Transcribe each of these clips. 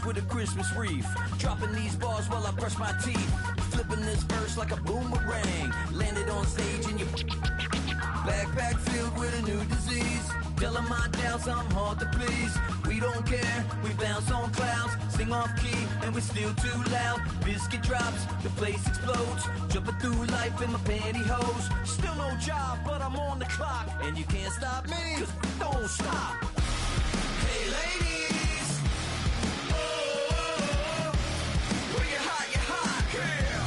with a Christmas wreath. Dropping these bars while I brush my teeth. Flipping this verse like a boomerang. Landed on stage in your backpack filled with a new disease. Telling my doubts I'm hard to please. We don't care, we bounce on clouds. Sing off key and we're still too loud. Biscuit drops, the place explodes. Jumping through life in my pantyhose. Still no job, but I'm on the clock. And you can't stop me, cause don't stop. Hey ladies, oh, when you're hot, yeah.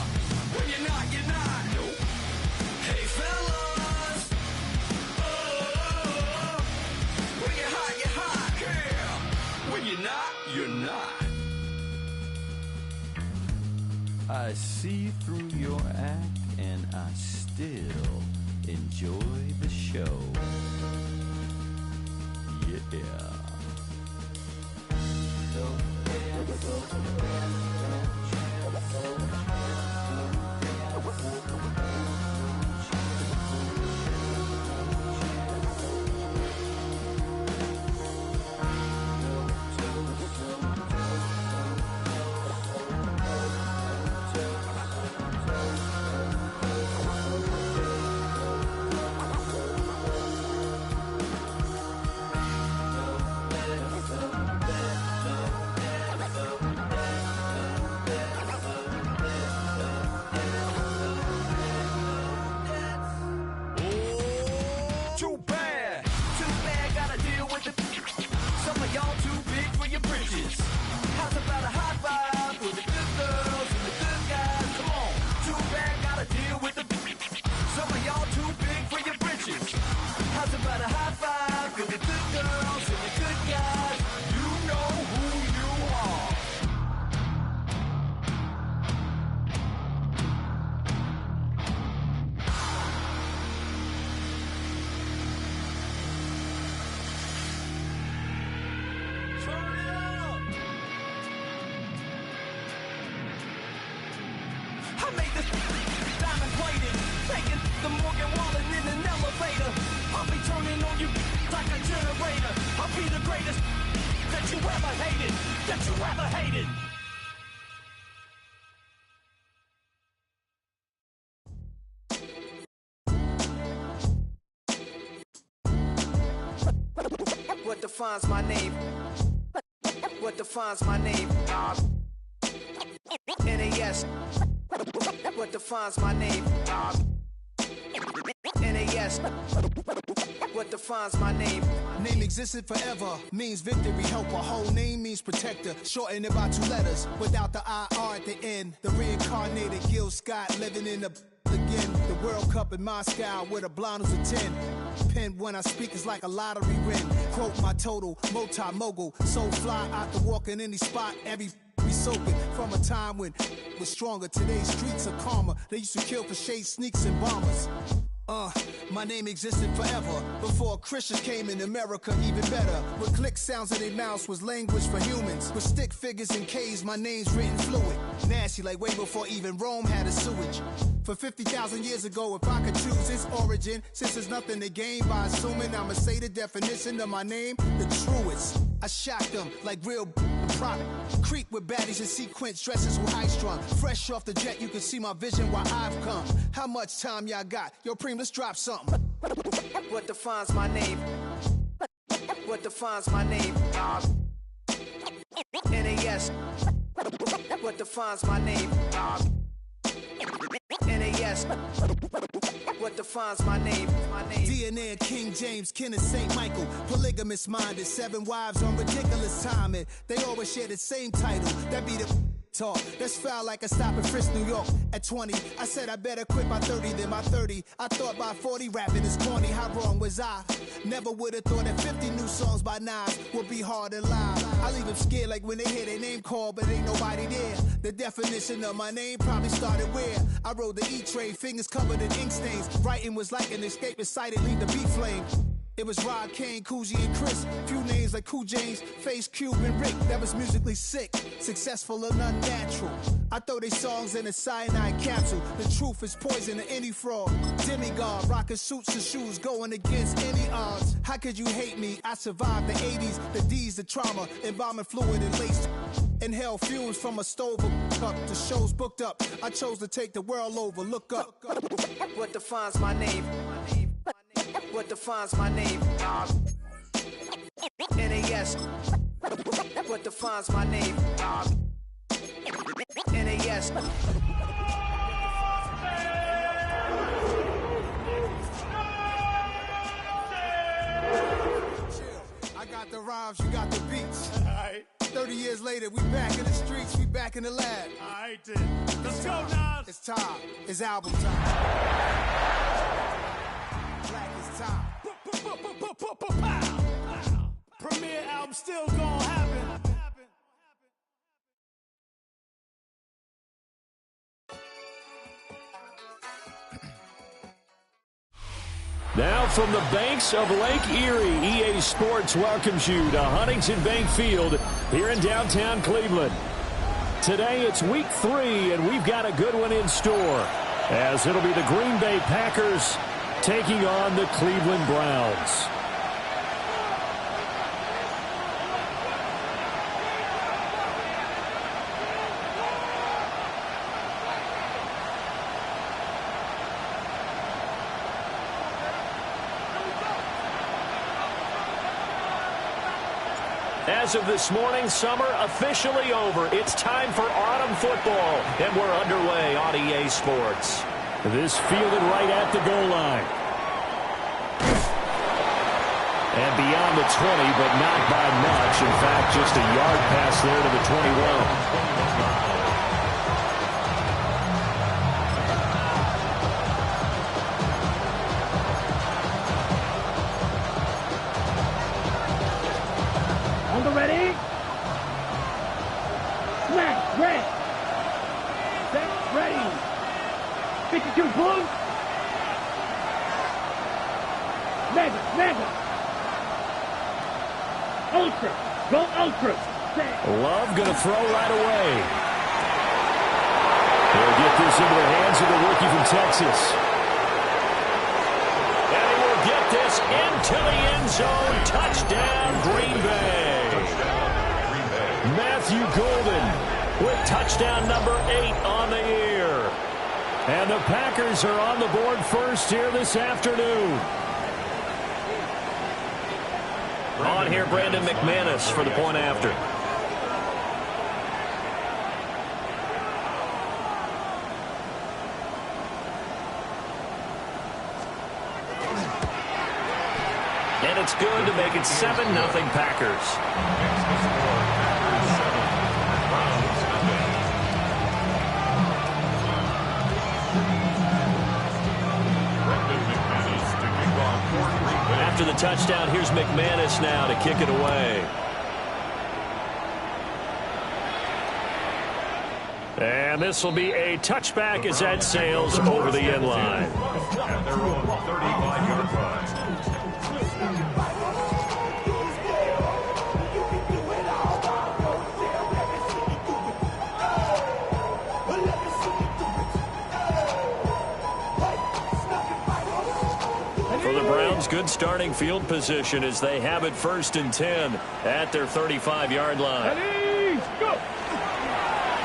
When you're not, you're not. Nope. Hey fellas, oh, when you're hot, yeah. When you're not, you're not. I see through your act and I still enjoy the show. Yeah. What defines my name? What defines my name? NAS. What defines my name? NAS. What defines my name? Name existed forever, means victory, helper. Whole name means protector, shortened it by 2 letters, without the IR at the end. The reincarnated Gil Scott, living in the again. The World Cup in Moscow, with a blonde who's a 10. Pen when I speak is like a lottery win. Quote my total, multi-mogul, so fly out to walk in any spot, every be soaking from a time when was stronger. Today's streets are calmer. They used to kill for shade sneaks and bombers. My name existed forever before Christians came in America, even better. With click sounds in their mouths was language for humans. With stick figures and K's, my name's written fluid. Nasty like way before even Rome had a sewage. For 50,000 years ago, if I could choose its origin, since there's nothing to gain by assuming, I'ma say the definition of my name, the truest. I shocked them like real prop. Creep with baddies in sequence, dresses with high strung. Fresh off the jet, you can see my vision where I've come. How much time y'all got? Yo, Preem, let's drop something. What defines my name? What defines my name? NAS. What defines my name? NAS. What defines my name? DNA of King James, kin of St. Michael. Polygamous minded, 7 wives on ridiculous timing. They always share the same title. That be the talk. That's foul like a stop in Frisk, New York. At 20, I said I better quit by 30 than by 30. I thought by 40 rapping is corny. How wrong was I? Never would have thought that 50 new songs by Nas would be hard to live. I leave them scared like when they hear their name called, but ain't nobody there. The definition of my name probably started where I rode the E-Trade, fingers covered in ink stains. Writing was like an escape excited, leave the beat flame. It was Rod, Kane, Coogee, and Chris. Few names like Cool James, Face, Cube, and Rick. That was musically sick, successful and unnatural. I throw they songs in a cyanide capsule. The truth is poison to any fraud. Demigod, rocking suits and shoes, going against any odds. How could you hate me? I survived the 80s, the D's, the trauma, embalming fluid and lace. Inhale fumes from a stove cup. The show's booked up. I chose to take the world over. Look up. What defines my name? What defines my name? NAS. What defines my name? NAS. I got the rhymes, you got the beats. All right. 30 years later, we back in the streets, we back in the lab. All right, then. Let's go, Nas. It's time. It's album time. Black is time. Premiere album still gonna happen. Now from the banks of Lake Erie, EA Sports welcomes you to Huntington Bank Field here in downtown Cleveland. Today it's week 3, and we've got a good one in store, as it'll be the Green Bay Packers taking on the Cleveland Browns. As of this morning, summer officially over. It's time for autumn football, and we're underway on EA Sports. This fielded right at the goal line. And beyond the 20, but not by much. In fact, just a yard pass there to the 21. Ready? Smack, red. Set, ready. 52 blue. Mega. Ultra. Go ultra. Set. Love going to throw right away. He'll get this into the hands of the rookie from Texas. And he will get this into the end zone. Touchdown, Green Bay. Matthew Golden with touchdown number 8 on the year. And the Packers are on the board first here this afternoon. On here, Brandon McManus for the point after. And it's good to make it 7-0 Packers. After the touchdown, here's McManus now to kick it away. And this will be a touchback as that sails over the end line. At their own 35-yard line. For the Browns, good starting field position as they have it 1st and 10 at their 35-yard line. Ready, go.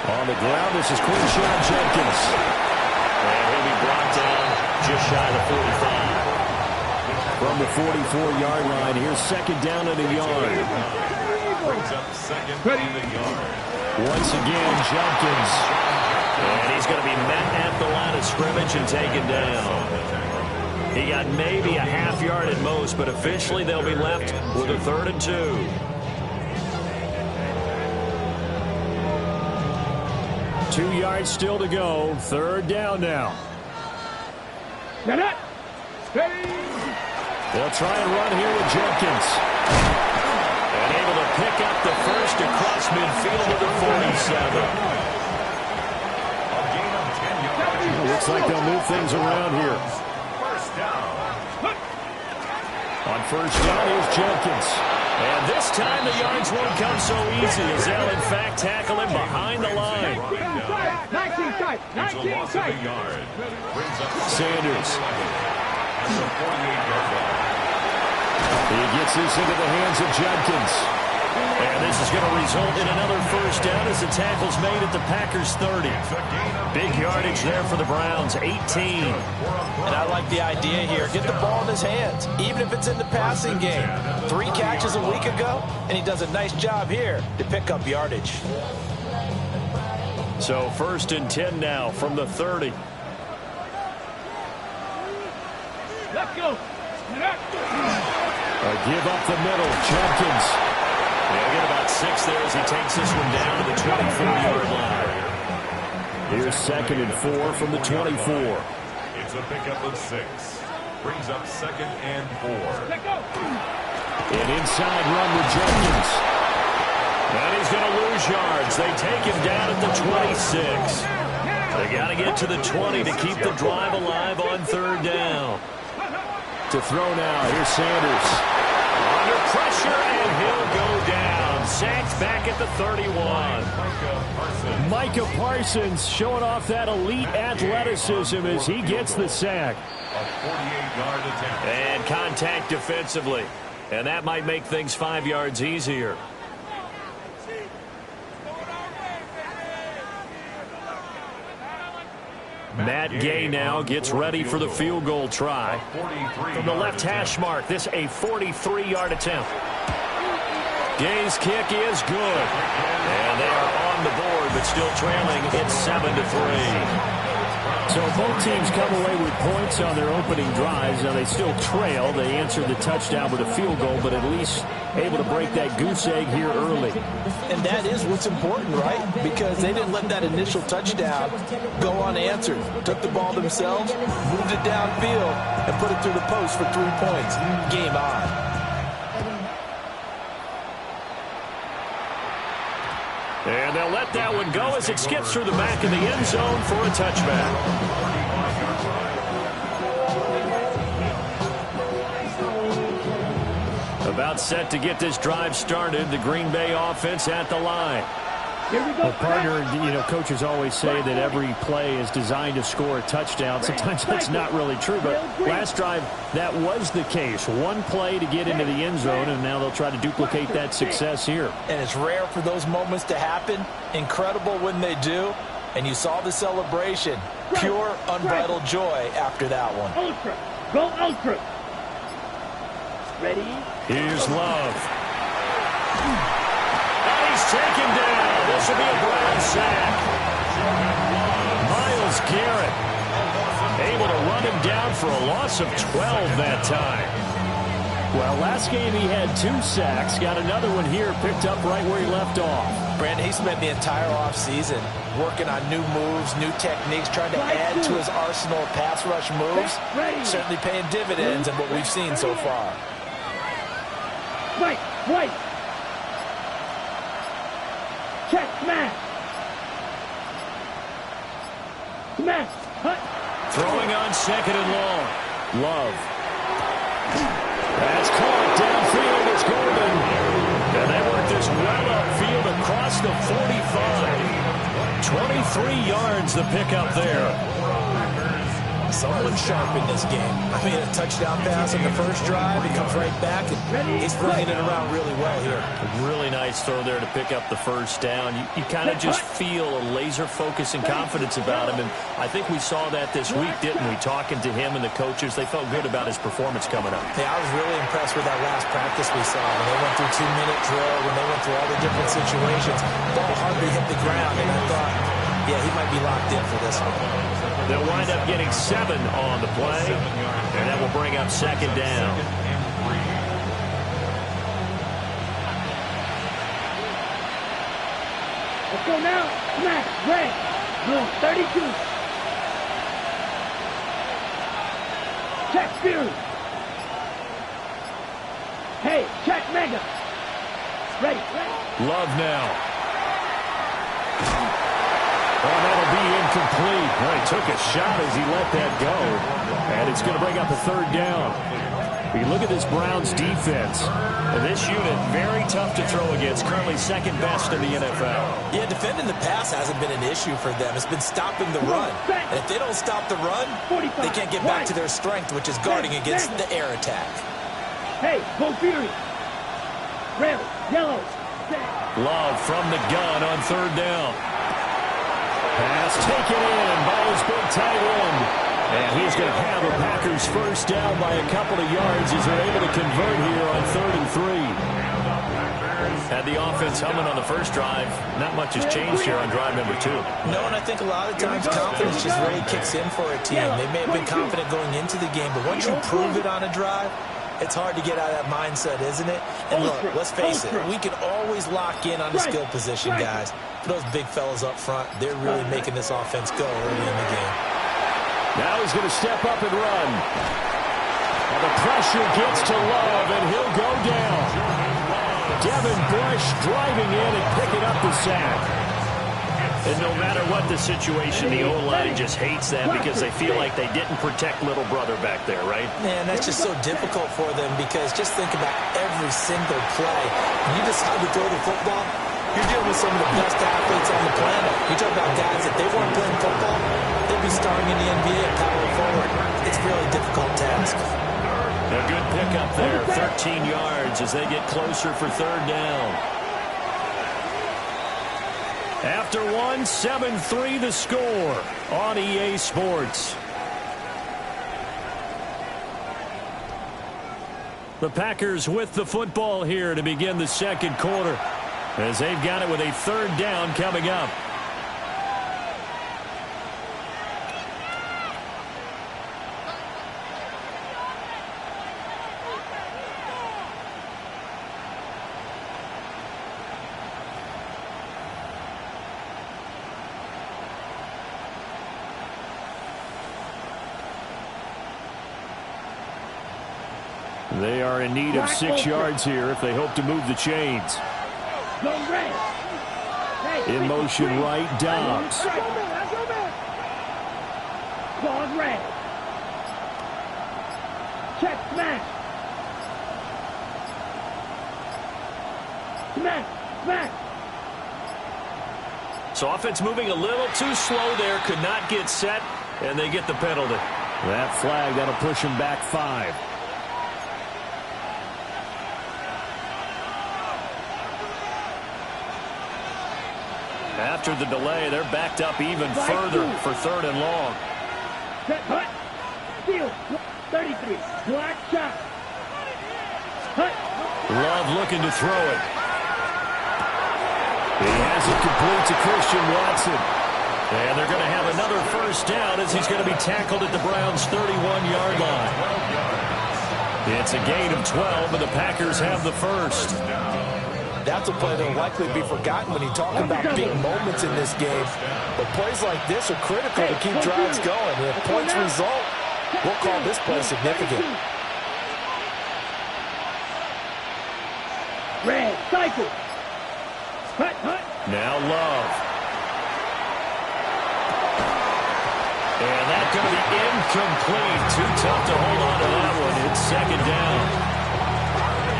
On the ground, this is Quinshawn Jenkins. And he'll be brought down just shy of the 45. From the 44-yard line, here's 2nd down and a yard. Brings up 2nd and a yard. Once again, Jenkins. And he's going to be met at the line of scrimmage and taken down. He got maybe a half yard at most, but officially they'll be left with a 3rd and 2. 2 yards still to go. 3rd down now. Get it. Steady. They'll try and run here with Jenkins. And able to pick up the first across midfield to the 47. Looks like they'll move things around here. On 1st down, here's Jenkins. And this time the yards won't come so easy as they'll, in fact, tackle him behind the line. 19 tight. Sanders. He gets this into the hands of Jenkins. And And this is going to result in another first down as the tackle's made at the Packers' 30. Big yardage there for the Browns, 18. And I like the idea here. Get the ball in his hands, even if it's in the passing game. 3 catches a week ago, and he does a nice job here to pick up yardage. So 1st and 10 now from the 30. Let's go. Give up the middle, Jenkins. He'll get about 6 there as he takes this one down to the 24-yard line. Here's 2nd and 4 from the 24. It's a pickup of 6. Brings up 2nd and 4. An inside run with Jenkins. And he's going to lose yards. They take him down at the 26. They got to get to the 20 to keep the drive alive on 3rd down. To throw now, here's Sanders. Under pressure, and he'll go down. Sacked back at the 31. Micah Parsons showing off that elite athleticism as he gets the sack. A 48-yard attempt. And contact defensively. And that might make things 5 yards easier. Matt Gay now gets ready for the field goal try. From the left hash mark, this a 43-yard attempt. Gay's kick is good. And they are on the board, but still trailing. It's 7-3. So both teams come away with points on their opening drives. Now they still trail. They answered the touchdown with a field goal, but at least able to break that goose egg here early. And that is what's important, right? Because they didn't let that initial touchdown go unanswered. Took the ball themselves, moved it downfield, and put it through the post for 3 points. Game on. And they'll let that one go as it skips through the back of the end zone for a touchback. About set to get this drive started. The Green Bay offense at the line. Well, partner, coaches always say that every play is designed to score a touchdown. Sometimes that's not really true, but last drive, that was the case. One play to get into the end zone, and now they'll try to duplicate that success here. And it's rare for those moments to happen. Incredible when they do. And you saw the celebration. Pure, unbridled joy after that one. Ultra. Go Ultra. Ready? Here's Love. And he's taken down. This will be a Brown sack. Myles Garrett able to run him down for a loss of 12 that time. Well, last game he had 2 sacks. Got another one here, picked up right where he left off. Brandon, he spent the entire offseason working on new moves, new techniques, trying to add to his arsenal of pass rush moves. Certainly paying dividends in what we've seen so far. Right. Check, smash. Smash. Hut. Throwing on 2nd and long. Love. That's caught downfield. It's Golden. And they work this well upfield across the 45. 23 yards the pickup there. Someone sharp in this game. I mean, a touchdown pass on the first drive. He comes right back, and he's bringing it around really well here. A really nice throw there to pick up the first down. You kind of just feel a laser focus and confidence about him, and I think we saw that this week, didn't we? Talking to him and the coaches, they felt good about his performance coming up. Yeah, I was really impressed with that last practice we saw. When they went through 2-minute drill, when they went through all the different situations, ball hardly hit the ground, and I thought, yeah, he might be locked in for this one. They'll wind up getting 7 on the play, and that will bring up 2nd down. Let's go now. Smash. Red. Blue. 32. Check Fury. Hey, check Mega. Ready. Love now. Oh, that'll be incomplete. Well, he took a shot as he let that go. And it's going to bring up a 3rd down. We look at this Browns defense. And this unit, very tough to throw against. Currently 2nd best in the NFL. Yeah, defending the pass hasn't been an issue for them. It's been stopping the run. And if they don't stop the run, they can't get back to their strength, which is guarding against the air attack. Hey, go Fury. Red, yellow, Love from the gun on third down. Pass taken in by his big tight end. And he's going to have a Packers first down by a couple of yards as they're able to convert here on 3rd and 3. Had the offense humming on the first drive. Not much has changed here on drive number 2. No, and I think a lot of times confidence just really kicks in for a team. They may have been confident going into the game, but once you prove it on a drive, it's hard to get out of that mindset, isn't it? And look, let's face it, we can always lock in on the skill position, guys. For those big fellas up front, they're really making this offense go early in the game. Now he's going to step up and run. And the pressure gets to Love, and he'll go down. Devin Bush driving in and picking up the sack. And no matter what the situation, the O-line just hates that because they feel like they didn't protect little brother back there, right? Man, that's just so difficult for them because just think about every single play. When you decide to throw the football, you're dealing with some of the best athletes on the planet. You talk about guys, if they weren't playing football, they'd be starring in the NBA and power forward. It's a really difficult task. A good pickup there, 13 yards as they get closer for third down. After 7-3 the score on EA Sports. The Packers with the football here to begin the second quarter as they've got it with a 3rd down coming up. They are in need of 6 yards here if they hope to move the chains. In motion right, Dobbs. Check, smash. Smash, smash. So offense moving a little too slow there, could not get set, and they get the penalty. That flag, that'll push him back 5. After the delay, they're backed up even further for 3rd and long. Set, hut, steal, 33, black shot. Hut. Love looking to throw it. He has it complete to Christian Watson. And they're going to have another first down as he's going to be tackled at the Browns' 31-yard line. It's a gain of 12, and the Packers have the first. That's a play that will likely be forgotten when you talk about big moments in this game. But plays like this are critical to keep drives going. And if points result, we'll call this play significant. Red, cycle. Hut, hut. Now Love. And that's going to be incomplete. Too tough to hold on to that one. It's 2nd down.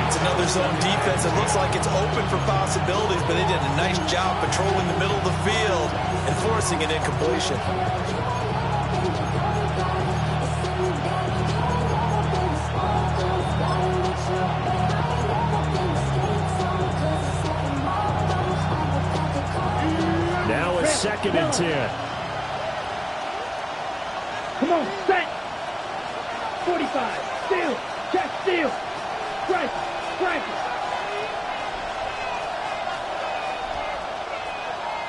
It's another zone defense. It looks like it's open for possibilities, but they did a nice job patrolling the middle of the field and forcing an incompletion. Now it's 2nd and 10. Come on, set. 45, steal, check, steal. Strike, strike.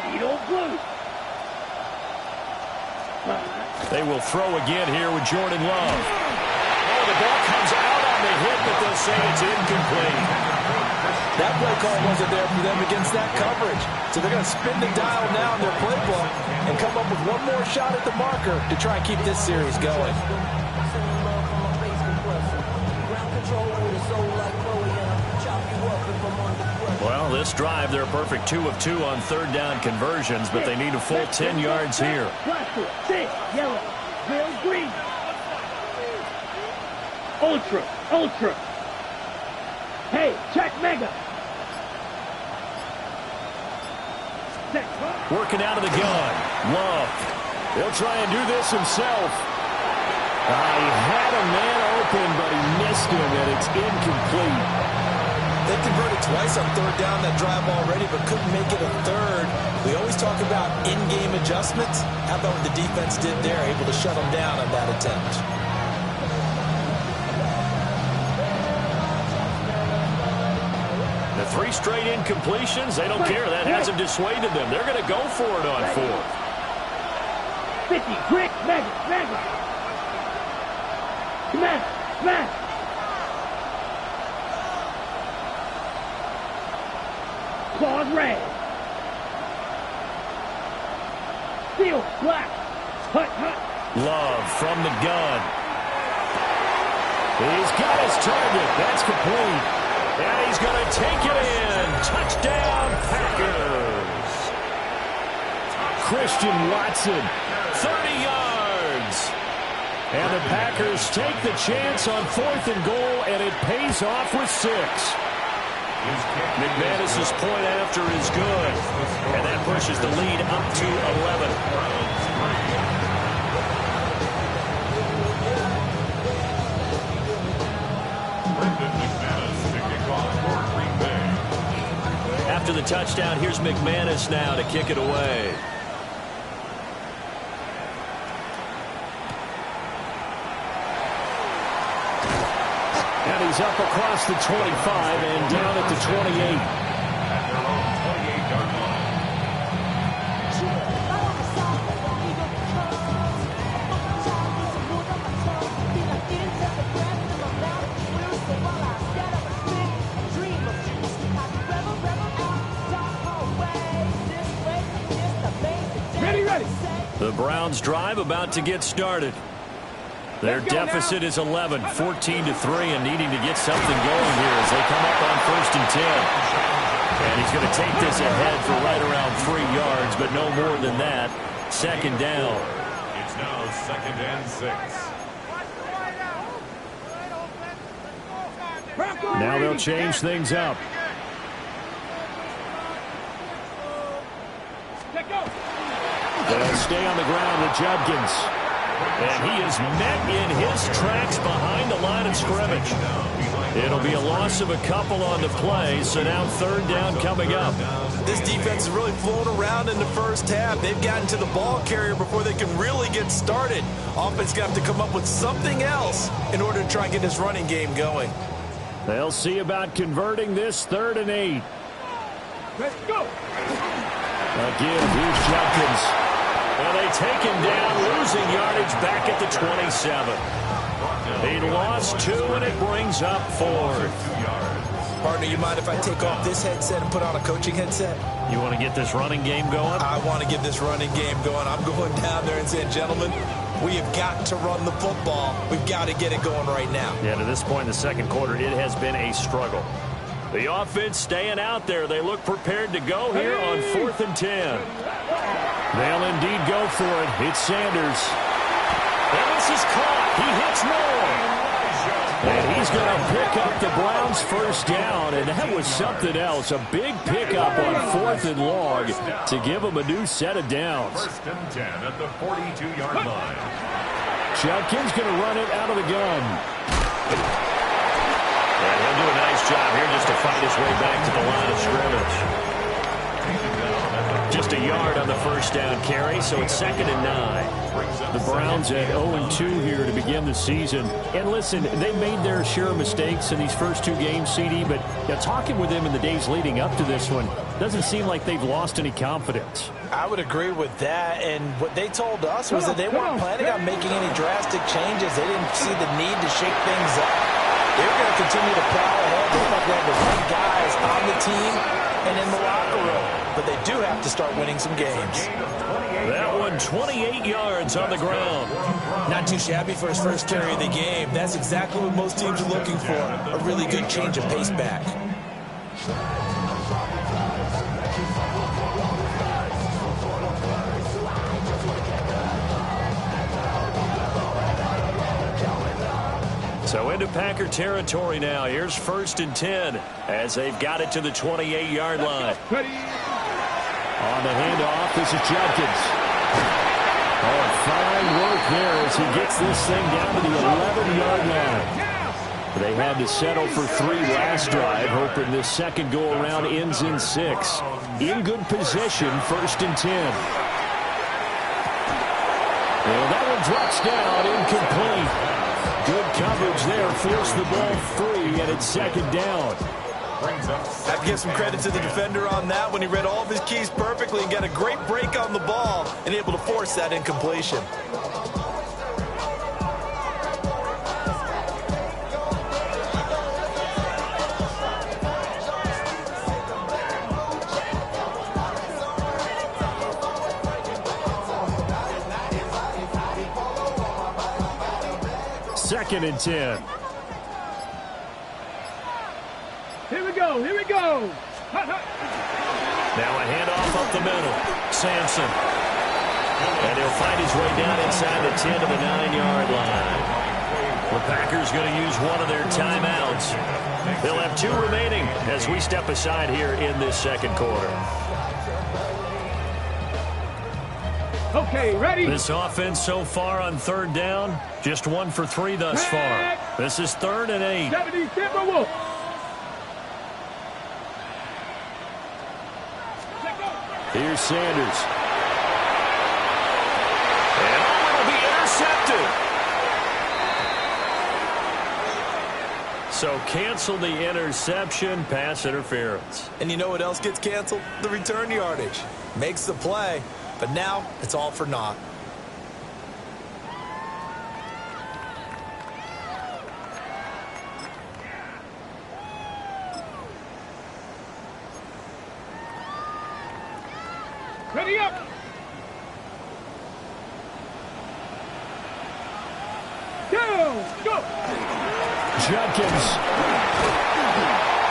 Beetle blue. They will throw again here with Jordan Love. Oh, the ball comes out on the hit, but they'll say it's incomplete. That play call wasn't there for them against that coverage. So they're going to spin the dial now in their playbook and come up with one more shot at the marker to try and keep this series going. Well, this drive, they're a perfect 2 of 2 on 3rd down conversions, but they need a full 10 yards here. Blaster, 6, yellow, real green. Ultra, ultra. Hey, check mega. Set, working out of the gun. Love. He'll try and do this himself. He had a man open, but he missed him, and it's incomplete. They converted twice on third down that drive already, but couldn't make it a third. We always talk about in-game adjustments. How about what the defense did there, able to shut them down on that attempt? The 3 straight incompletions, they don't care. That hasn't dissuaded them. They're going to go for it on 4th. 50, quick, smash. Smash. Claws red. Steel, black. Hut. Love from the gun. He's got his target. That's complete. And he's going to take it in. Touchdown, Packers. Christian Watson, 30 yards. And the Packers take the chance on 4th and goal, and it pays off with 6. McManus's point after is good, and that pushes the lead up to 11. After the touchdown, here's McManus now to kick it away. And he's up across the 25 and down at the 28. At their own 28-yard line. Ready. The Browns drive about to get started. Their deficit is 11, 14-3, and needing to get something going here as they come up on 1st and 10. And he's going to take this ahead for right around 3 yards, but no more than that. 2nd down. It's now 2nd and 6. Now they'll change things up. They'll stay on the ground with Judkins. And he is met in his tracks behind the line of scrimmage. It'll be a loss of a couple on the play, so now 3rd down coming up. This defense has really flown around in the first half. They've gotten to the ball carrier before they can really get started. Offense got to come up with something else in order to try and get this running game going. They'll see about converting this 3rd and 8. Let's go. Again, here's Judkins. And they take him down, losing yardage back at the 27. He lost 2, and it brings up 4th. Partner, you mind if I take off this headset and put on a coaching headset? You want to get this running game going? I want to get this running game going. I'm going down there and saying, gentlemen, we have got to run the football. We've got to get it going right now. Yeah, to this point in the 2nd quarter, it has been a struggle. The offense staying out there. They look prepared to go here on 4th and 10. They'll indeed go for it. It's Sanders. And this is caught. He hits Moore. And he's going to pick up the Browns' 1st down. And that was something else. A big pickup on 4th and long to give them a new set of downs. 1st and 10 at the 42-yard line. Judkins going to run it out of the gun. And he'll do a nice job here just to fight his way back to the line of scrimmage. Just a yard on the 1st down carry, so it's 2nd and 9. The Browns at 0-2 here to begin the season. And listen, they made their share of mistakes in these first 2 games, CD, but talking with them in the days leading up to this one, doesn't seem like they've lost any confidence. I would agree with that, and what they told us was that they weren't planning on making any drastic changes. They didn't see the need to shake things up. They were going to continue to plow ahead. They felt they had the right guys on the team and in the locker room. But they do have to start winning some games. That one, 28 yards on the ground. Not too shabby for his first carry of the game. That's exactly what most teams are looking for. A really good change of pace back. So into Packer territory now. Here's 1st and 10 as they've got it to the 28-yard line. On the handoff, this is Judkins. Oh, fine work there as he gets this thing down to the 11-yard line. They had to settle for 3 last drive, hoping this second go-around ends in 6. In good position, 1st and 10. And that one drops down, incomplete. Good coverage there, forced the ball free, and it's 2nd down. Have to give some credit to the defender on that when he read all of his keys perfectly and got a great break on the ball and able to force that incompletion. Second and 10. Here we go. Now a handoff up the middle. Sampson. And he'll find his way down inside the 10 to the 9-yard line. The Packers going to use one of their timeouts. They'll have 2 remaining as we step aside here in this second quarter. Okay, ready? This offense so far on 3rd down, just 1 for 3 thus far. This is 3rd and 8. 70 Timberwolves. Here's Sanders. And it'll be intercepted. So cancel the interception, pass interference. And you know what else gets canceled? The return yardage. Makes the play, but now it's all for naught. Ready up. Go. Jenkins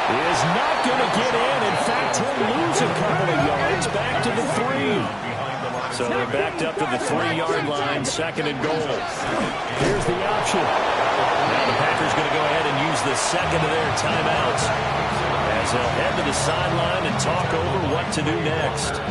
is not going to get in. In fact, he'll lose a couple of yards back to the 3. So they're backed up to the 3-yard line, 2nd and goal. Here's the option. Now the Packers going to go ahead and use the second of their timeouts as they'll head to the sideline and talk over what to do next.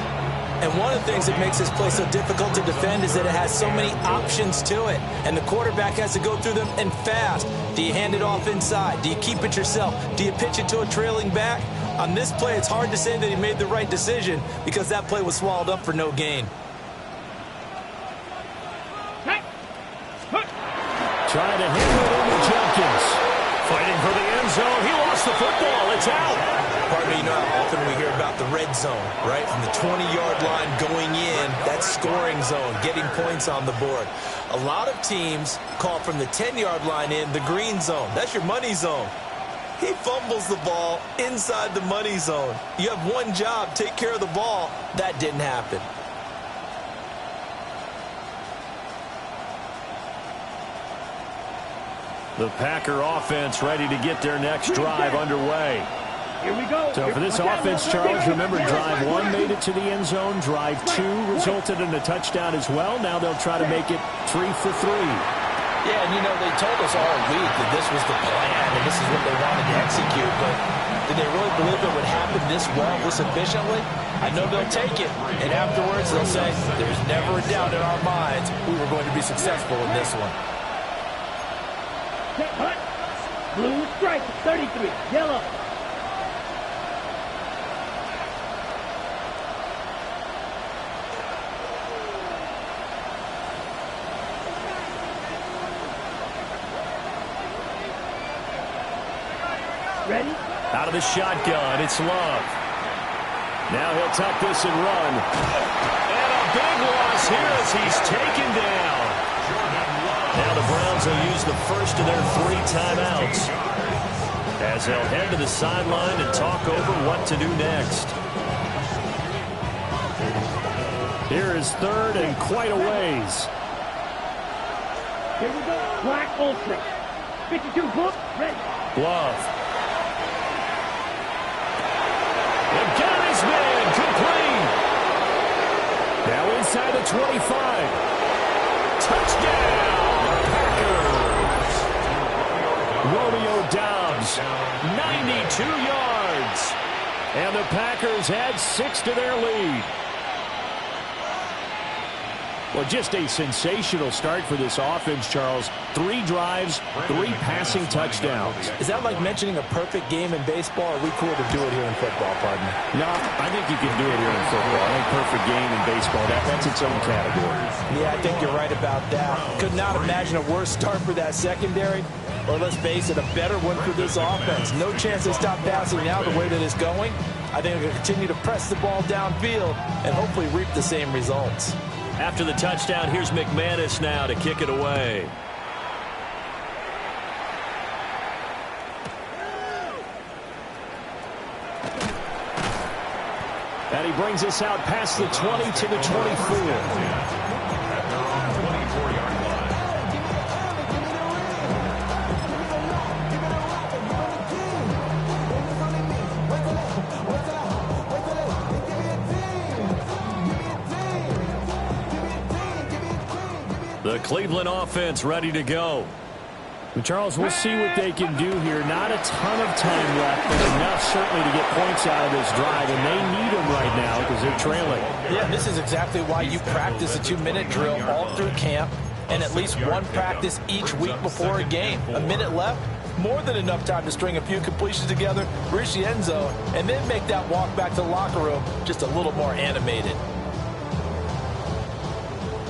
And one of the things that makes this play so difficult to defend is that it has so many options to it. And the quarterback has to go through them and fast. Do you hand it off inside? Do you keep it yourself? Do you pitch it to a trailing back? On this play, it's hard to say that he made the right decision because that play was swallowed up for no gain. Trying to handle it over Jenkins. Fighting for the end zone. He lost the football. It's out. Pardon me, you know how often we hear about the red zone, right? From the 20-yard line going in, that scoring zone, getting points on the board. A lot of teams call from the 10-yard line in the green zone. That's your money zone. He fumbles the ball inside the money zone. You have one job, take care of the ball. That didn't happen. The Packer offense ready to get their next drive underway. Here we go. So for this offense, Charles, remember drive 1 made it to the end zone. Drive 2 resulted in a touchdown as well. Now they'll try to make it 3 for 3. Yeah, and you know, they told us all week that this was the plan and this is what they wanted to execute, but did they really believe it would happen this well, this efficiently? I know they'll take it, and afterwards they'll say, there's never a doubt in our minds we were going to be successful in this one. Blue strike, 33, yellow. Ready? Out of the shotgun, it's Love. Now he'll tuck this and run. And a big loss here as he's taken down. Now the Browns will use the first of their 3 timeouts as they'll head to the sideline and talk over what to do next. Here is 3rd and quite a ways. Here we go. Black Ultra. 52 book, ready. Love. And got his man, complete. Now inside the 25. Touchdown, Packers. Romeo Doubs, 92 yards. And the Packers add 6 to their lead. Well, just a sensational start for this offense, Charles. 3 drives, 3 passing touchdowns. Is that like mentioning a perfect game in baseball, or are we cool to do it here in football, pardon me? No, I think you can do it here in football. I think perfect game in baseball, that's its own category. Yeah, I think you're right about that. Could not imagine a worse start for that secondary, or let's face it, a better one for this offense. No chance to stop passing now the way that it's going. I think they're going to continue to press the ball downfield and hopefully reap the same results. After the touchdown, here's McManus now to kick it away. And he brings us out past the 20 to the 24. The Cleveland offense ready to go. And Charles, we'll see what they can do here. Not a ton of time left, but enough certainly to get points out of this drive, and they need them right now because they're trailing. Yeah, this is exactly why you practice a 2-minute drill all through camp and at least one practice each week before a game. A minute left, more than enough time to string a few completions together, reach the end zone, and then make that walk back to the locker room just a little more animated.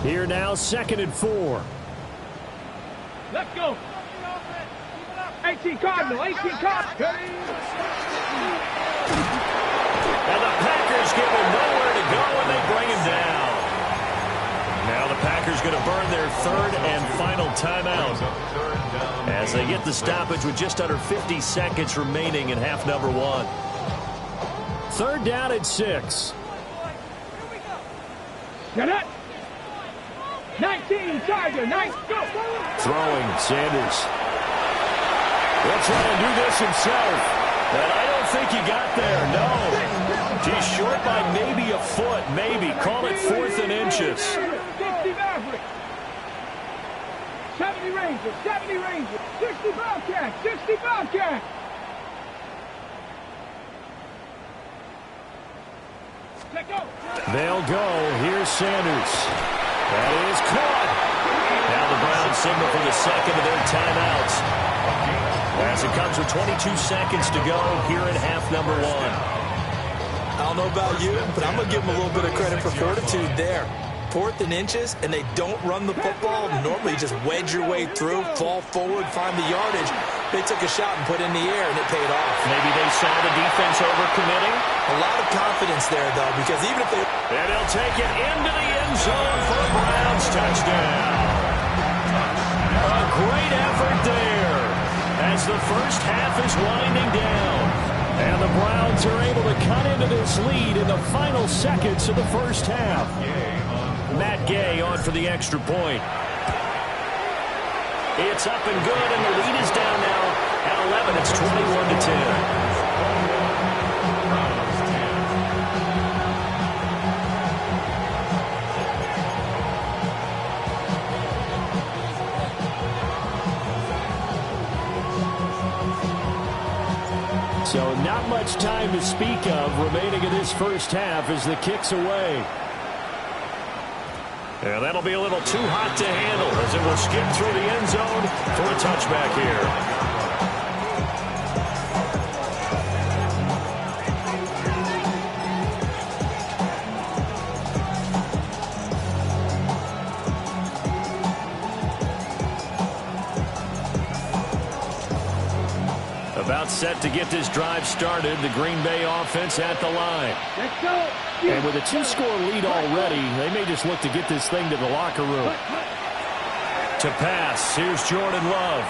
Here now, 2nd and 4. Let's go. 18 Cardinal, 18 Cardinal. And the Packers give him nowhere to go, and they bring him down. Now the Packers going to burn their 3rd and final timeout as they get the stoppage with just under 50 seconds remaining in half number 1. 3rd down and 6. Get it. 19, Tiger, 9, go. Throwing, Sanders. He'll try and do this himself. And I don't think he got there, no. He's short by maybe a foot, maybe. Call it 4th and inches. 60 Maverick. 70 Rangers, 70 Rangers. 60 Bobcat, 60 Bobcat. Let go. They'll go. Here's Sanders. That is caught. Now the Browns signal for the 2nd of their timeouts. As it comes with 22 seconds to go here in half number 1. I don't know about you, but I'm going to give them a little bit of credit for fortitude there. 4th and inches, and they don't run the football. Normally just wedge your way through, fall forward, find the yardage. They took a shot and put it in the air, and it paid off. Maybe they saw the defense overcommitting. A lot of confidence there, though, because even if they... And he'll take it into the end zone for a Browns touchdown. A great effort there as the first half is winding down. And the Browns are able to cut into this lead in the final seconds of the first half. Matt Gay on for the extra point. It's up and good, and the lead is down now at 11. It's 21-10. So not much time to speak of remaining in this first half as the kick's away. And that'll be a little too hot to handle as it will skip through the end zone for a touchback here. About set to get this drive started. The Green Bay offense at the line. Let's go. And with a 2-score lead already, they may just look to get this thing to the locker room. To pass, here's Jordan Love.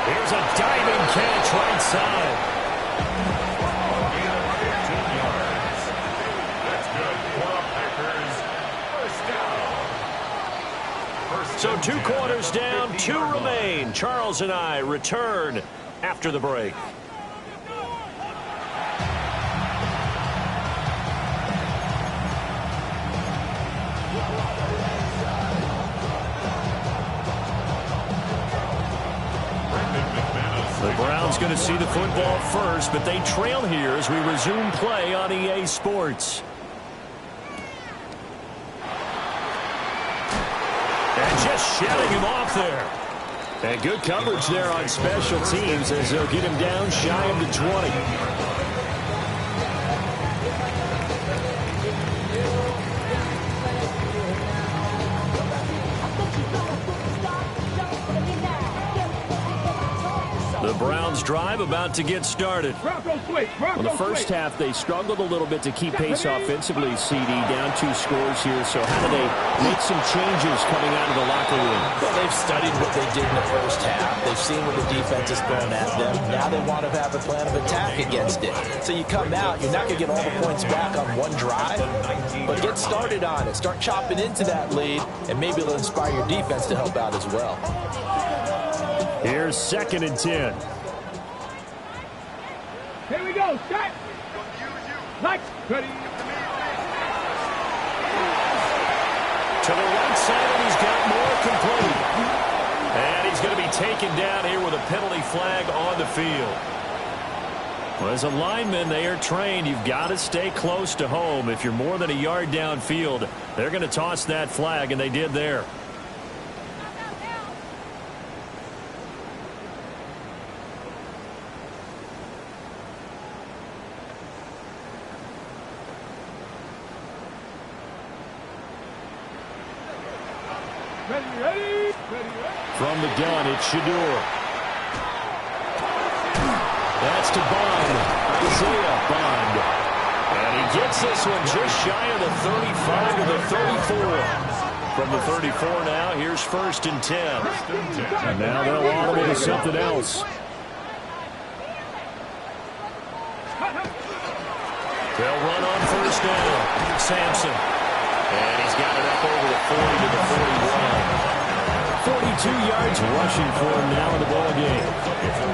Here's a diving catch right side. That's good for Packers. First down. So 2 quarters down, 2 remain. Charles and I return after the break. The Browns going to see the football first, but they trail here as we resume play on EA Sports. just shedding him off there. And good coverage there on special teams as they'll get him down shy of the 20. The Browns drive about to get started. Well, the first half, they struggled a little bit to keep pace offensively, CD, down 2 scores here. So how do they make some changes coming out of the locker room? Well, they've studied what they did in the first half. They've seen what the defense is throwing at them. Now they want to have a plan of attack against it. So you come out, you're not going to get all the points back on one drive, but get started on it. Start chopping into that lead, and maybe it'll inspire your defense to help out as well. Here's 2nd and 10. Here we go. Start. Like. Ready. To the right side, and he's got more complete. And he's going to be taken down here with a penalty flag on the field. Well, as a lineman, they are trained. You've got to stay close to home. If you're more than a yard downfield, they're going to toss that flag, and they did there. From the gun, it's Shador. That's to Bond. Isaiah Bond. And he gets this one just shy of the 35 to the 34. From the 34 now, here's 1st and 10. And now they'll automate to something else. They'll run on 1st down. Sampson. And he's got it up over the 40 to the 41. 42 yards rushing for him now in the ball game.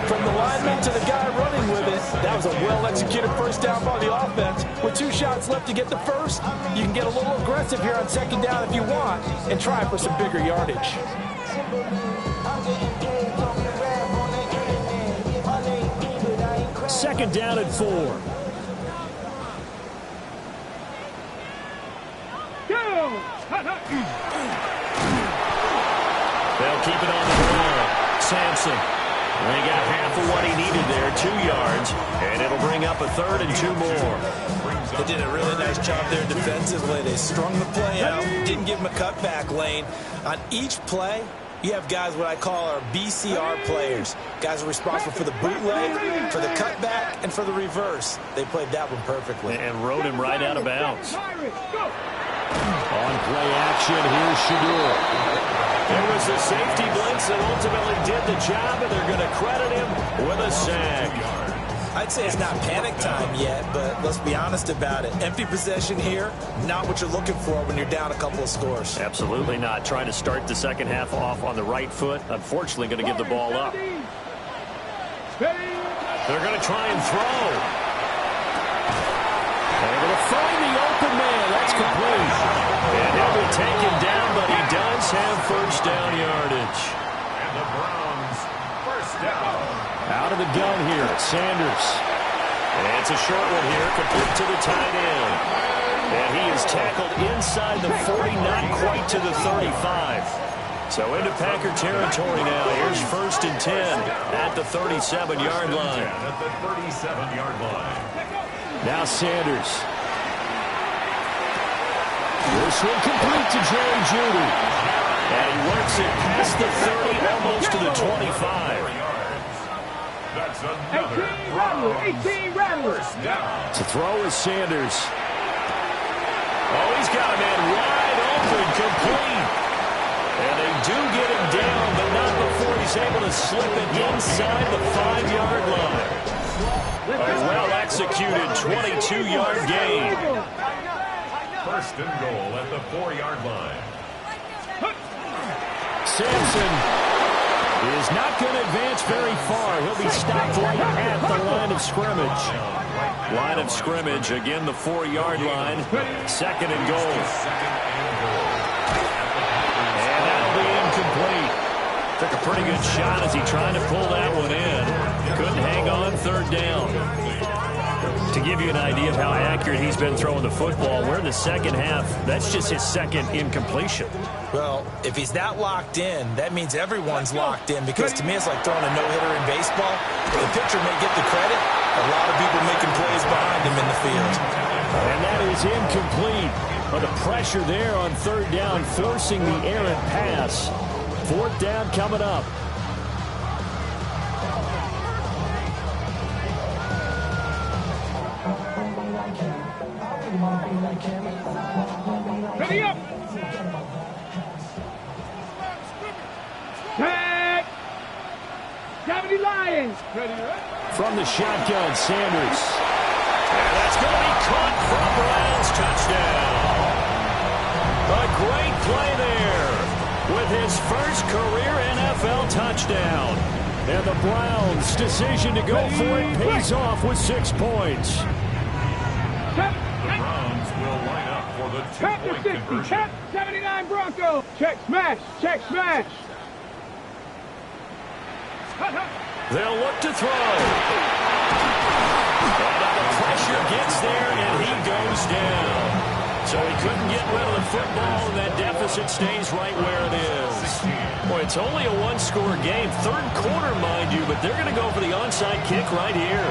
From the lineman to the guy running with it, that was a well-executed first down by the offense. With 2 shots left to get the first, you can get a little aggressive here on 2nd down if you want and try for some bigger yardage. 2nd down and 4. They'll keep it on the ground. Sampson. They got half of what he needed there, 2 yards, and it'll bring up a 3rd and 2 more. They did a really nice job there defensively. They strung the play out, didn't give him a cutback lane. On each play, you have guys what I call our BCR players. Guys are responsible for the bootleg, for the cutback, and for the reverse. They played that one perfectly. And rode him right out of bounds. On play action, here's Shador. There was the safety blitz that ultimately did the job, and they're going to credit him with a sack. I'd say it's not panic time yet, but let's be honest about it. Empty possession here, not what you're looking for when you're down a couple of scores. Absolutely not. Trying to start the second half off on the right foot. Unfortunately, going to give the ball up. They're going to try and throw. Able to find the open man. That's complete. And he'll be taken down, but he does have first down yardage. And the Browns, first down. Out of the gun here, Sanders. And it's a short one here, complete to the tight end. And he is tackled inside the 40, not quite to the 35. So into Packer territory now. Here's 1st and 10 at the 37-yard line. At the 37-yard line. Now Sanders. This one complete to Jerry Jeudy. And he works it past the 30, almost to the 25. That's another 18 Rattler. first down. To throw is Sanders. Oh, he's got a man wide open, complete. And they do get him down, but not before he's able to slip it inside the 5-yard line. A well-executed 22-yard gain. First and goal at the 4-yard line. Sampson is not going to advance very far. He'll be stopped right at the line of scrimmage. Line of scrimmage, again the 4-yard line. 2nd and goal. And that'll be incomplete. Took a pretty good shot as he tried to pull that one in. Couldn't hang on 3rd down. To give you an idea of how accurate he's been throwing the football, we're in the second half. That's just his second incompletion. Well, if he's that locked in, that means everyone's locked in, because to me it's like throwing a no-hitter in baseball. The pitcher may get the credit, a lot of people making plays behind him in the field. And that is incomplete. But the pressure there on third down, forcing the errant pass. Fourth down coming up. Ready up! Tag! 70 Lions! From the shotgun, Sanders. And that's going to be caught from Browns. Touchdown. A great play there with his first career NFL touchdown. And the Browns' decision to go for it pays off with 6 points. The Browns will line up for the two-point conversion. Check 79 Bronco. Check smash. Check smash. They'll look to throw. And the pressure gets there, and he goes down. So he couldn't get rid of the football, and that deficit stays right where it is. Boy, it's only a one-score game. Third quarter, mind you, but they're going to go for the onside kick right here.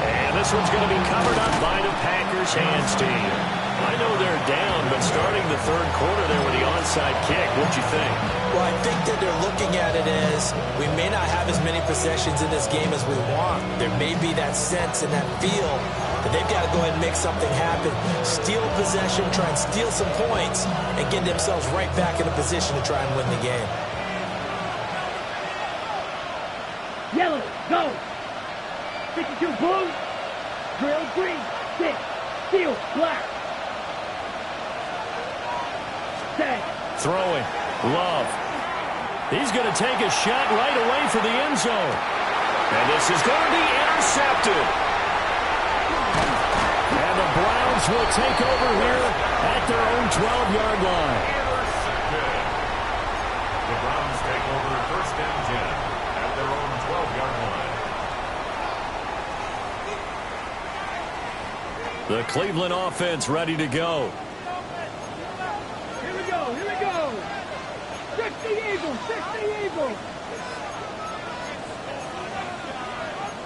And this one's going to be covered up by the Packers hands team. I know they're down, but starting the third quarter there with the onside kick, what do you think? Well, I think that they're looking at it as we may not have as many possessions in this game as we want. There may be that sense and that feel that they've got to go ahead and make something happen. Steal possession, try and steal some points, and get themselves right back in a position to try and win the game. Yellow, go! 52 blue, drill green, 6, steel, black. Throwing. Love. He's going to take a shot right away for the end zone. And this is going to be intercepted. And the Browns will take over here at their own 12-yard line. Intercepted. The Browns take over first and 10 at their own 12-yard line. The Cleveland offense ready to go. Here we go. 60 Eagles, 60 Eagles.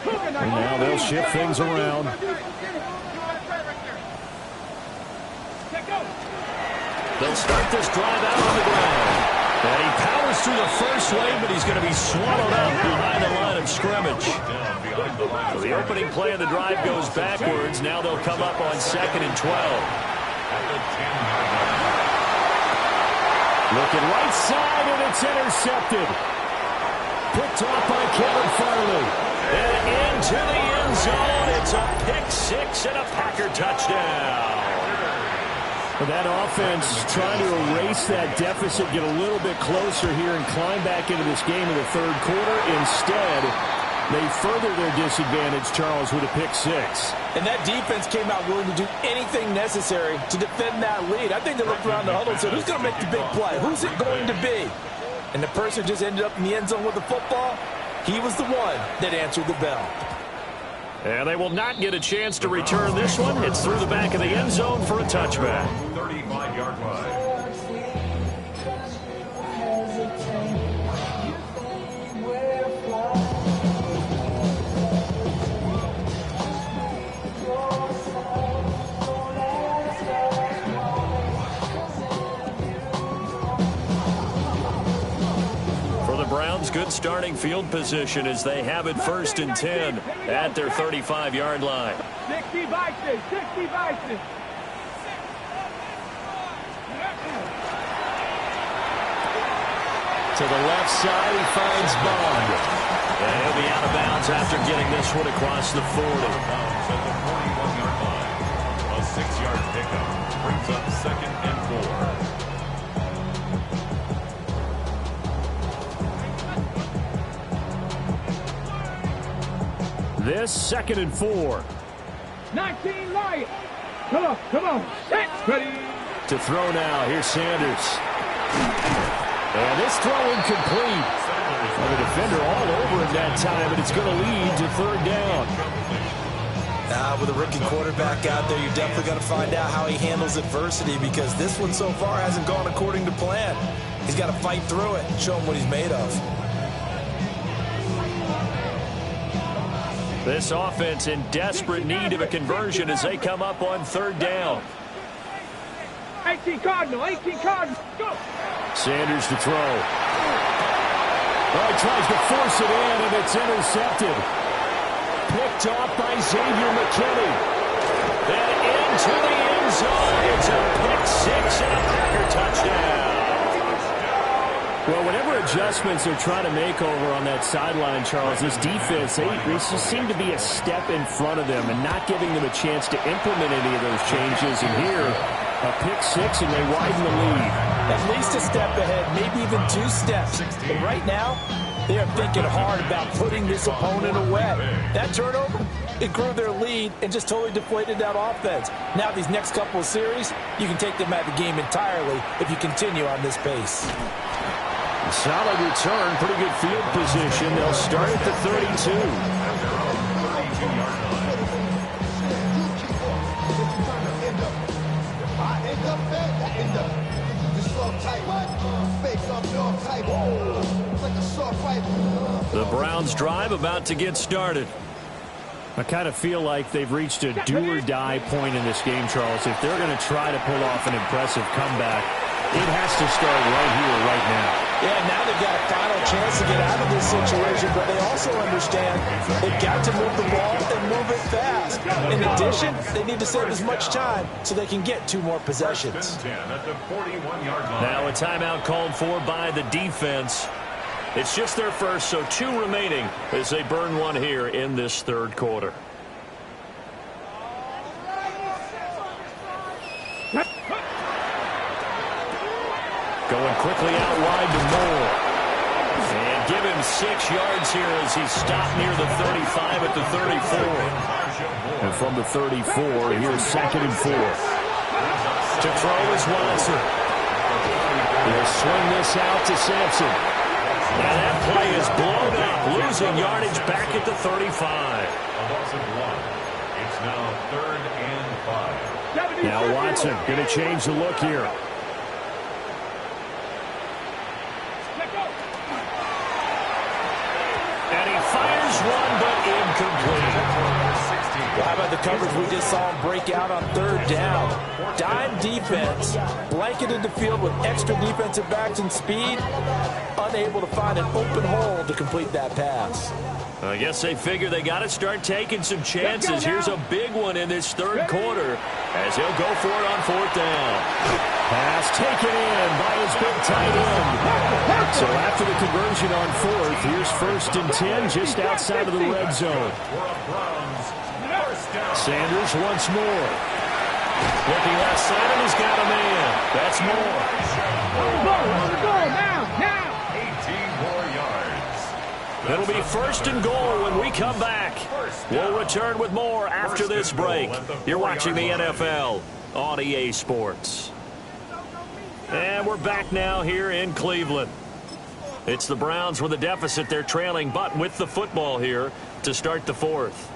And now they'll shift things around. They'll start this drive out on the ground. And he powers through the first lane, but he's going to be swallowed up behind the line of scrimmage. So the opening play of the drive goes backwards. Now they'll come up on 2nd and 12. Looking right side, and it's intercepted. Picked off by Kevin Farley. And into the end zone. It's a pick six and a Packer touchdown. That offense trying to erase that deficit, get a little bit closer here and climb back into this game in the third quarter. Instead, they further their disadvantage, Charles, with a pick six. And that defense came out willing to do anything necessary to defend that lead. I think they looked around the huddle and said, who's going to make the big play? Who's it going to be? And the person just ended up in the end zone with the football. He was the one that answered the bell. And they will not get a chance to return this one. It's through the back of the end zone for a touchback. 35-yard line. Browns good starting field position as they have it 1st and 10 at their 35-yard line. 60 Vikings, 60 Vikings. To the left side, he finds Bond. And he'll be out of bounds after getting this one across the 40. At the 41-yard line. A 6-yard pickup brings up 2nd and 4. This 2nd and 4. 19 Lions. Come on. Set. Ready. To throw now. Here's Sanders. And this throw incomplete. The defender all over him that time, and it's going to lead to third down. With a rookie quarterback out there, you're definitely going to find out how he handles adversity, because this one so far hasn't gone according to plan. He's got to fight through it and show him what he's made of. This offense in desperate need of a conversion as they come up on third down. 18 Cardinal, 18 Cardinal, go! Sanders to throw. Oh, he tries to force it in, and it's intercepted. Picked off by Xavier McKinney. Then into the end zone. It's a pick six and a Packer touchdown. Well, whatever adjustments they're trying to make over on that sideline, Charles, this defense, they just seem to be a step in front of them and not giving them a chance to implement any of those changes. And here, a pick six, and they widen the lead. At least a step ahead, maybe even 2 steps. But right now, they are thinking hard about putting this opponent away. That turnover, it grew their lead and just totally deflated that offense. Now these next couple of series, you can take them out of the game entirely if you continue on this pace. Solid return, pretty good field position. They'll start at the 32. The Browns drive about to get started. I kind of feel like they've reached a do-or-die point in this game, Charles. If they're going to try to pull off an impressive comeback, it has to start right here, right now. Yeah, now they've got a final chance to get out of this situation, but they also understand they've got to move the ball and move it fast. In addition, they need to save as much time so they can get 2 more possessions. Now a timeout called for by the defense. It's just their first, so 2 remaining as they burn one here in this third quarter. Going quickly out wide to Moore. And give him 6 yards here as he's stopped near the 35 at the 34. And from the 34, here's 2nd and 4. To throw is Watson. He'll swing this out to Sampson. And that play is blown up, losing yardage back at the 35. A loss of 1. It's now 3rd and 5. Now Watson going to change the look here. And he fires one, but incomplete. Well, how about the coverage we just saw him break out on 3rd down? Dime defense, blanketed the field with extra defensive backs and speed, unable to find an open hole to complete that pass. I guess they figure they got to start taking some chances. Here's a big one in this third quarter as he'll go for it on 4th down. Pass taken in by his big tight end. So after the conversion on 4th, here's 1st and 10 just outside of the red zone. Sanders once more. Looking left side, and he's got a man. That's Moore. On the goal, now. 18 more yards. It'll be 1st and goal when we come back. We'll return with more after this break. You're watching the NFL on EA Sports. And we're back now here in Cleveland. It's the Browns with a deficit. They're trailing, but with the football here to start the 4th.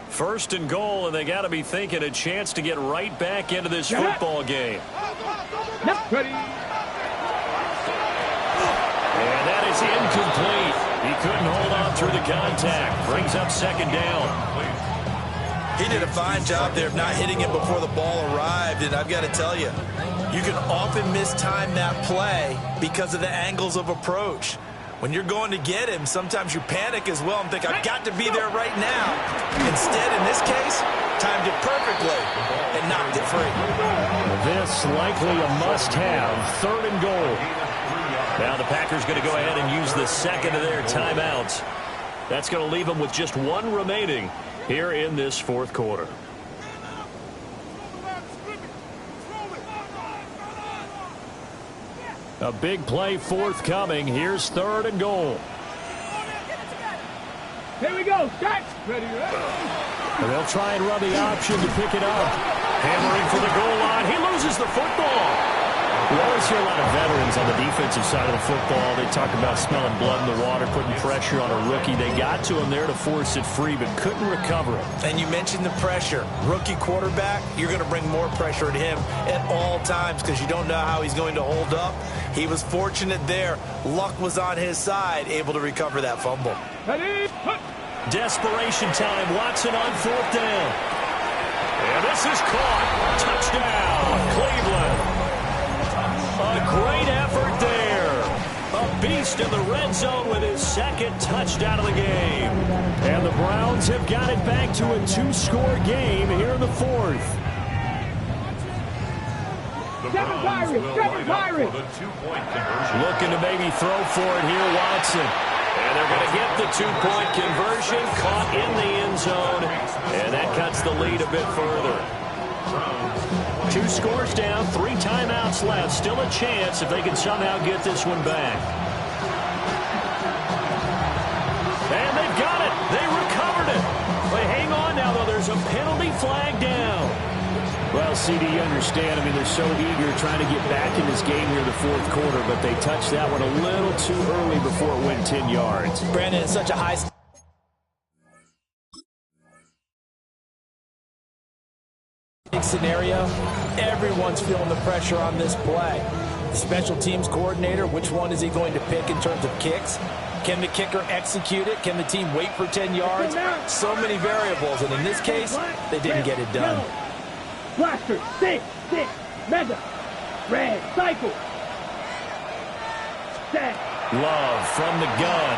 First and goal, and they got to be thinking a chance to get right back into this football game. Ready. And that is incomplete. He couldn't hold on through the contact. Brings up 2nd down. He did a fine job there of not hitting him before the ball arrived, and I've got to tell you, you can often mistime that play because of the angles of approach. When you're going to get him, sometimes you panic as well and think, I've got to be there right now. Instead, in this case, timed it perfectly and knocked it free. This likely a must-have. 3rd and goal. Now the Packers going to go ahead and use the 2nd of their timeouts. That's going to leave them with just 1 remaining here in this 4th quarter. A big play forthcoming. Here's 3rd and goal. Here we go. Start. Ready. And they'll try and run the option to pick it up. Hammering for the goal line. He loses the football. We always hear a lot of veterans on the defensive side of the football. They talk about smelling blood in the water, putting pressure on a rookie. They got to him there to force it free, but couldn't recover it. And you mentioned the pressure. Rookie quarterback, you're going to bring more pressure at him at all times because you don't know how he's going to hold up. He was fortunate there. Luck was on his side, able to recover that fumble. Desperation time. Watson on 4th down. And this is caught. Touchdown, Cleveland. A great effort there. A beast in the red zone with his 2nd touchdown of the game. And the Browns have got it back to a 2-score game here in the 4th. The Browns will line up for the 2-point conversion. Looking to maybe throw for it here, Watson. And they're going to get the 2-point conversion, caught in the end zone. And that cuts the lead a bit further. 2 scores down, 3 timeouts left. Still a chance if they can somehow get this one back. And they've got it. They recovered it. But hang on now, though. There's a penalty flag down. Well, CD, you understand. I mean, they're so eager trying to get back in this game here in the 4th quarter, but they touched that one a little too early before it went 10 yards. Brandon, it's such a high scenario. Everyone's feeling the pressure on this play. The special teams coordinator, which one is he going to pick in terms of kicks? Can the kicker execute it? Can the team wait for 10 yards? So many variables, and in this case, they didn't get it done. Blaster, stick, mega, red, cycle, set. Love from the gun.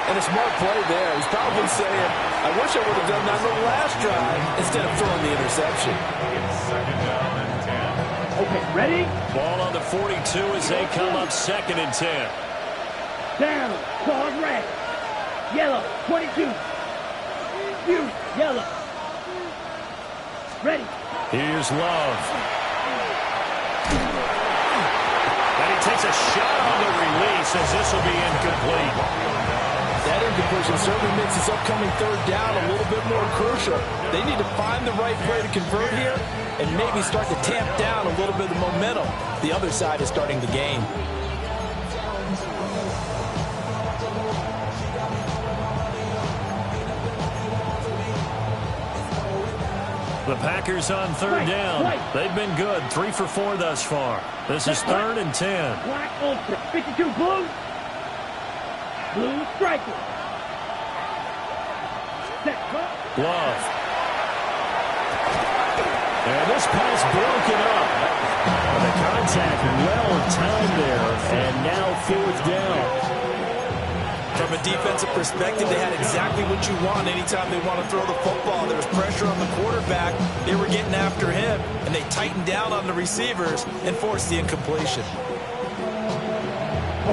And a smart play there. He's probably saying, I wish I would have done that on the last drive instead of throwing the interception. It's 2nd down and 10. Okay, ready? Ball on the 42 as they come up 2nd and 10. Down, ball red, yellow, 22. You, yellow. Ready. Here's Love. And he takes a shot on the release as this will be incomplete. That incompletion certainly makes this upcoming 3rd down a little bit more crucial. They need to find the right play to convert here and maybe start to tamp down a little bit of the momentum. The other side is starting to gain. The Packers on 3rd down. They've been good. 3 for 4 thus far. This is 3rd and 10. Black ultra, 52 blue. Blue striker. Set. Love. And this pass broken up. And the contact well timed there. And now 4th down. From a defensive perspective, they had exactly what you want anytime they want to throw the football. There was pressure on the quarterback. They were getting after him, and they tightened down on the receivers and forced the incompletion.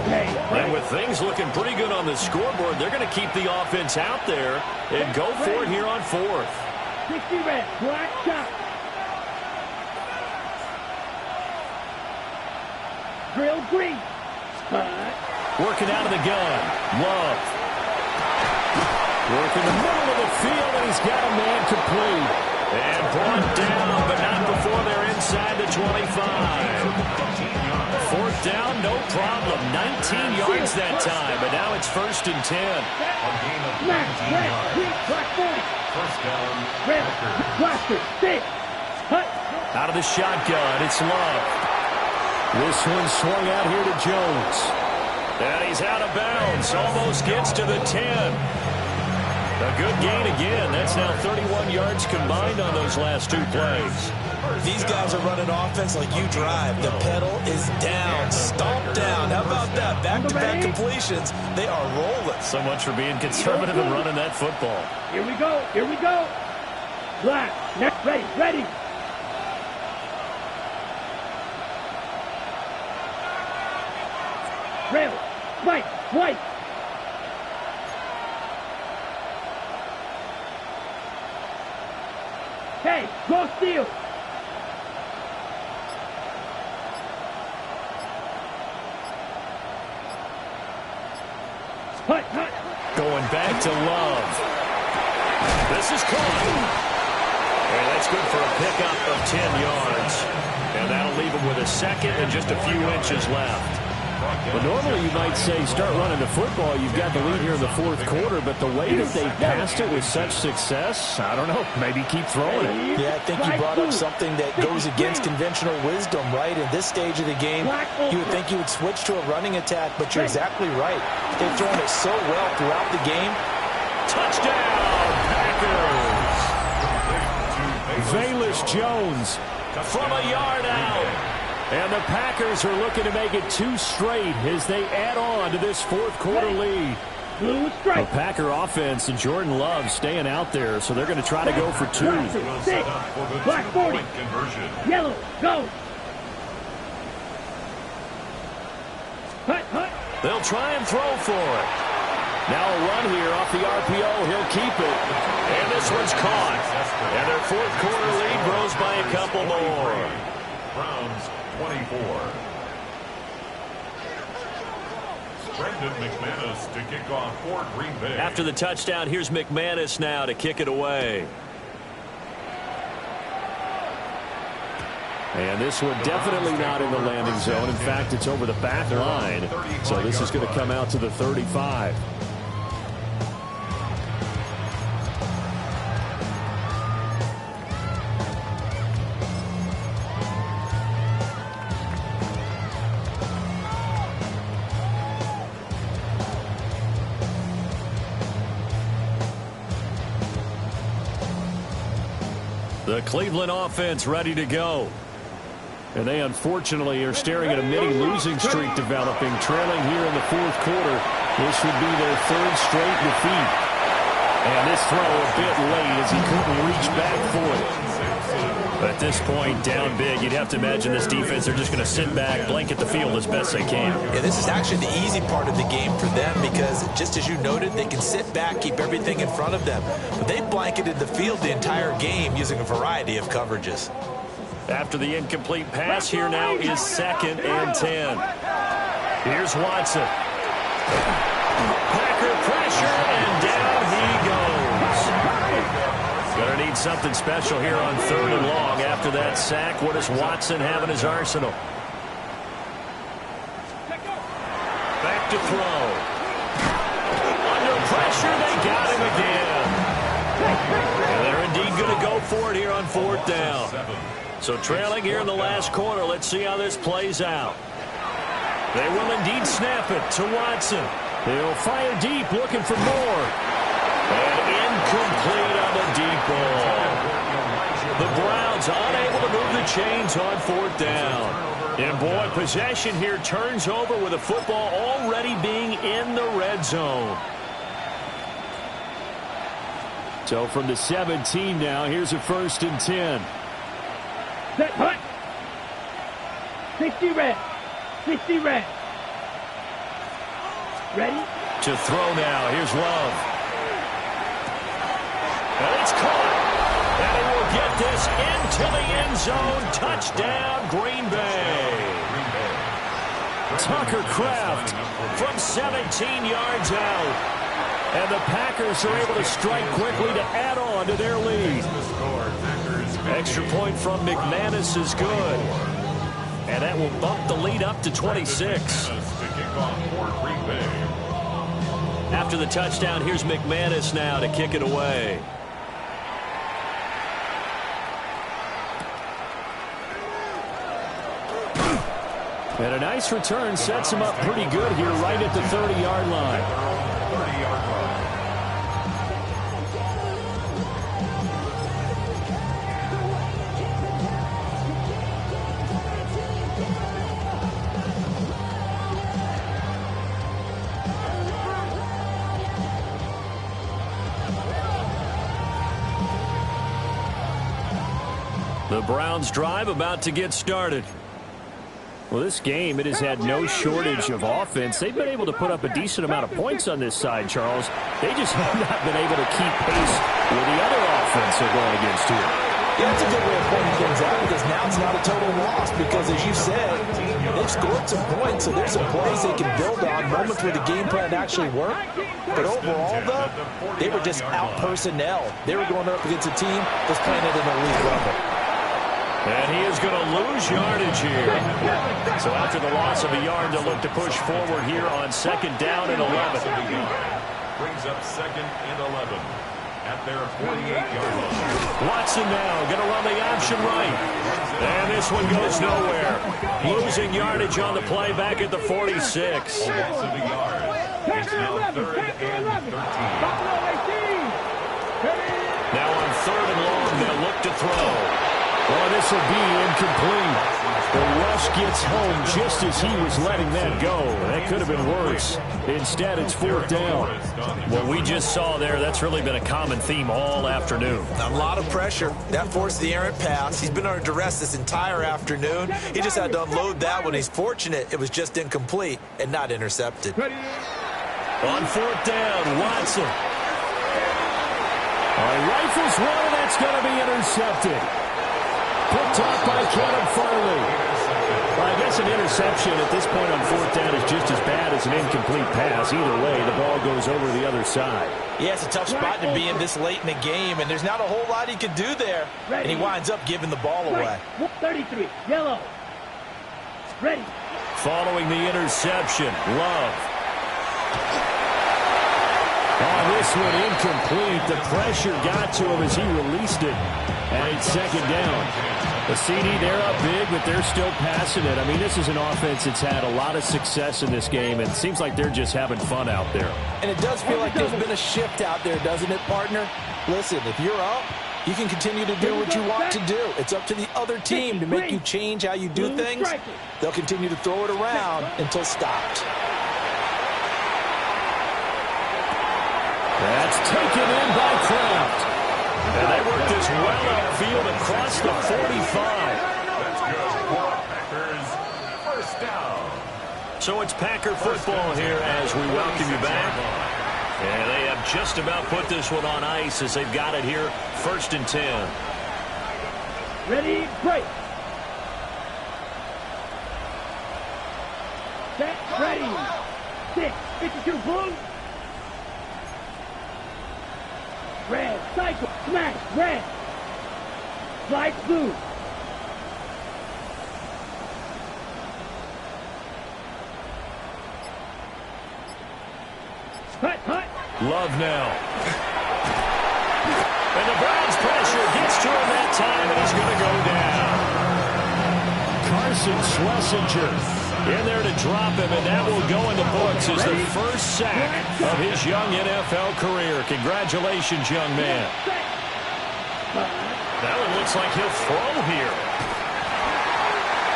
Okay. And with things looking pretty good on the scoreboard, they're going to keep the offense out there and go for it here on 4th. 60 red, black shot. Drill green. Working out of the gun. Love. Working the middle of the field, and he's got a man complete. And brought down, but not before they're inside the 25. 4th down, no problem. 19 yards that time, but now it's 1st and 10. Black, red, green, black 40. 1st down. Red, blaster, stick. Hut. Out of the shotgun, it's Love. This one swung out here to Jones. And he's out of bounds. Almost gets to the 10. A good gain again. That's now 31 yards combined on those last 2 plays. These guys are running offense like you drive. The pedal is down. Stomp down. How about that? Back-to-back completions. They are rolling. So much for being conservative and running that football. Here we go. Here we go. Black. Next. Ready. Ready. Red. White. White. Hey, go steal. Going back to Love. This is caught. And that's good for a pickup of 10 yards. And that'll leave him with a second and just a few inches left. Well, normally you might say start running the football. You've got the lead here in the fourth quarter, but the way that they passed it with such success, I don't know, maybe keep throwing it. Yeah, I think you brought up something that goes against conventional wisdom, right? In this stage of the game, you would think you would switch to a running attack, but you're exactly right. They've thrown it so well throughout the game. Touchdown, Packers! Velus Jones From a yard out. And the Packers are looking to make it 2 straight as they add on to this fourth quarter lead. Blue strike. The Packer offense and Jordan Love staying out there, so they're going to try to go for 2. Six. Black 40. Yellow. Go. Hut, hut. They'll try and throw for it. Now a run here off the RPO. He'll keep it. And this one's caught. And their fourth quarter lead grows by a couple more. Browns 24. Brendan McManus to kick off for Green Bay. After the touchdown, here's McManus now to kick it away. And this one definitely not in the landing zone. In fact, it's over the back line. So this is going to come out to the 35. The Cleveland offense ready to go. And they unfortunately are staring at a mini losing streak developing, trailing here in the fourth quarter. This would be their 3rd straight defeat. And this throw a bit late as he couldn't reach back for it. At this point, down big, you'd have to imagine this defense, they're just going to sit back, blanket the field as best they can. Yeah, this is actually the easy part of the game for them because, just as you noted, they can sit back, keep everything in front of them. But they blanketed the field the entire game using a variety of coverages. After the incomplete pass, here now is 2nd and 10. Here's Watson. Packer pressure, and down he goes. Gonna need something special here on 3rd and long. After that sack, what does Watson have in his arsenal? Back to throw. Under pressure, they got him again. And they're indeed going to go for it here on 4th down. So trailing here in the last quarter. Let's see how this plays out. They will indeed snap it to Watson. They'll fire deep, looking for more. And incomplete on the deep ball. The Browns unable to move the chains on 4th down. And boy, possession here turns over with the football already being in the red zone. So from the 17 now, here's a 1st and 10. Set, hut. 60 red. 60 red. Ready? To throw now. Here's Love. And it's caught. And he will get this into the end zone. Touchdown, Green Bay. Tucker Kraft From 17 yards out. And the Packers are able to strike quickly to add on to their lead. Extra point from McManus is good. And that will bump the lead up to 26. After the touchdown, here's McManus now to kick it away. And a nice return sets him up pretty good here right at the 30-yard line. The Browns drive about to get started. Well, this game, it has had no shortage of offense. They've been able to put up a decent amount of points on this side, Charles. They just have not been able to keep pace with the other offense they're going against here. Yeah, that's a good way of pointing things out because now it's not a total loss because, as you said, They've scored some points, so there's some plays they can build on, moments where the game plan actually worked. But overall, though, they were just out-personnel. They were going up against a team that's playing at an elite level. And he is going to lose yardage here. So after the loss of a yard, they'll look to push forward here on 2nd down and 11. Brings up 2nd and 11 at their 48-yard line. Watson now going to run the option right. And this one goes nowhere. Losing yardage on the play back at the 46. Loss of a yard. It's now 3rd and 13. Now on 3rd and long, they'll look to throw. Well, this will be incomplete. The rush gets home just as he was letting that go. That could have been worse. Instead, it's 4th down. What we just saw there, that's really been a common theme all afternoon. A lot of pressure. That forced the errant pass. He's been under duress this entire afternoon. He just had to unload that one. He's fortunate it was just incomplete and not intercepted. On 4th down, Watson. All right, rifles one, and that's going to be intercepted. Picked off by Kevin Farley. Well, I guess an interception at this point on 4th down is just as bad as an incomplete pass. Either way, the ball goes over the other side. Yeah, it's a tough spot to be in this late in the game, and there's not a whole lot he could do there. And he winds up giving the ball away. 33, yellow. Ready. Following the interception, Love. On this one, incomplete. The pressure got to him as he released it. And it's 2nd down. The CD, they're up big, but they're still passing it. I mean, this is an offense that's had a lot of success in this game, and it seems like they're just having fun out there. And it does feel like there's been a shift out there, doesn't it, partner? Listen, if you're up, you can continue to do what you want to do. It's up to the other team to make you change how you do things. They'll continue to throw it around until stopped. That's taken in by Kraft. And they work this well upfield across the 45. That's good. Packers, 1st down. So it's Packer football here as we welcome you back. And they have just about put this one on ice as they've got it here, 1st and 10. Ready, break. Set, ready. 6, 52, boom. Red, cycle, smash, red. Slide blue. Hut, hut. Love now. And the Browns pressure gets to him that time, and he's going to go down. Carson Schlesinger in there to drop him, and that will go in the books as the first sack of his young NFL career. Congratulations, young man. That one looks like he'll throw here.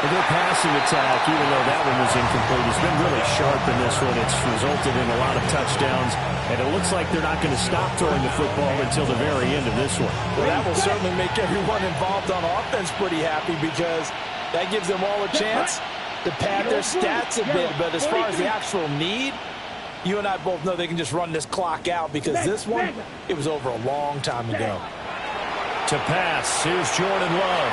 Their passing attack, even though that one was incomplete, has been really sharp in this one. It's resulted in a lot of touchdowns, and it looks like they're not going to stop throwing the football until the very end of this one. Well, that will certainly make everyone involved on offense pretty happy because that gives them all a chance to pad their stats a bit. But as far as the actual need, you and I both know they can just run this clock out because this one, it was over a long time ago. To pass, here's Jordan Love.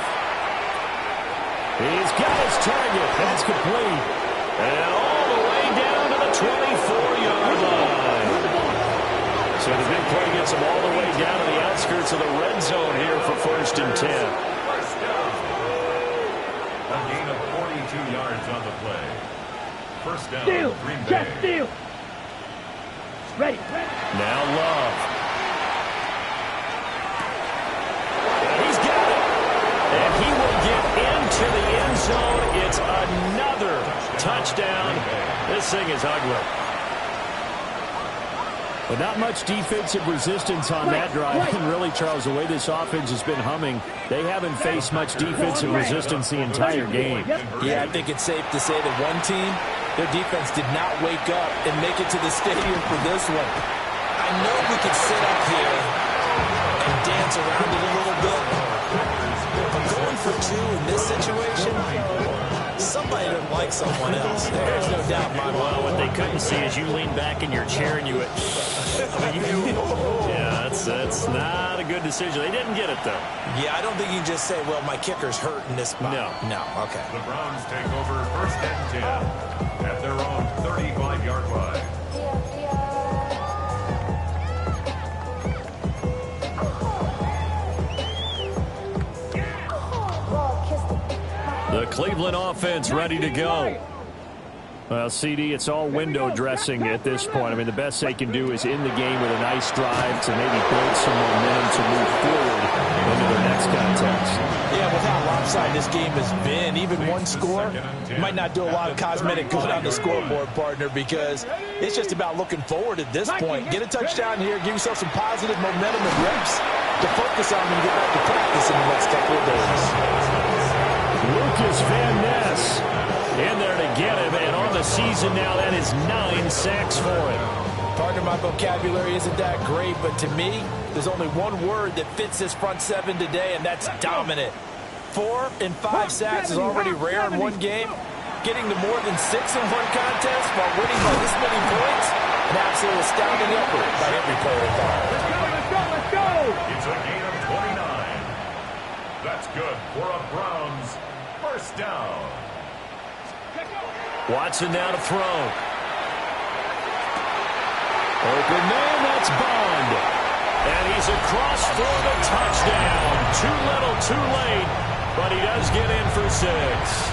He's got his target. That's complete. And all the way down to the 24-yard line. So the big play gets him all the way down to the outskirts of the red zone here for 1st and 10. A gain of 42 yards on the play. 1st down, Steal, Green Bay. just steal. Ready, ready. Now Love. And he's got it. And he will get into the end zone. It's another touchdown. This thing is ugly. But not much defensive resistance on that drive. And really, Charles, the way this offense has been humming, they haven't faced much defensive resistance the entire game. Yeah, I think it's safe to say that one team, their defense did not wake up and make it to the stadium for this one. I know we could sit up here and dance around it a little bit, but going for 2 in this situation, somebody doesn't like someone else. There's no doubt in my mind. Well, what they couldn't see is you lean back in your chair and you went, yeah, That's not a good decision. They didn't get it, though. Yeah, I don't think you can just say, well, my kicker's hurt in this spot. No, okay. The Browns take over 1st and 10 at their own 35-yard line. The Cleveland offense ready to go. Well, CD, it's all window dressing at this point. I mean, the best they can do is in the game with a nice drive to maybe build some momentum to move forward into their next contest. Yeah, with how lopsided this game has been, even one score might not do a lot of cosmetic good on the scoreboard, partner, because it's just about looking forward at this point. Get a touchdown here, give yourself some positive momentum and reps to focus on and get back to practice in the next couple of days. Lucas Van Ness in there to get him, and on the season now, that is 9 sacks for him. Partner, my vocabulary isn't that great, but to me, there's only one word that fits this front seven today, and that's dominant. 4 and 5 sacks is already rare in one game. Getting to more than 6 in one contest while winning by this many points, an absolute astounding effort by every player involved. Let's go! It's a gain of 29. That's good for a Browns first down. Watson now to throw. Open man, that's Bond. And he's across for the touchdown. Too little, too late. But he does get in for 6.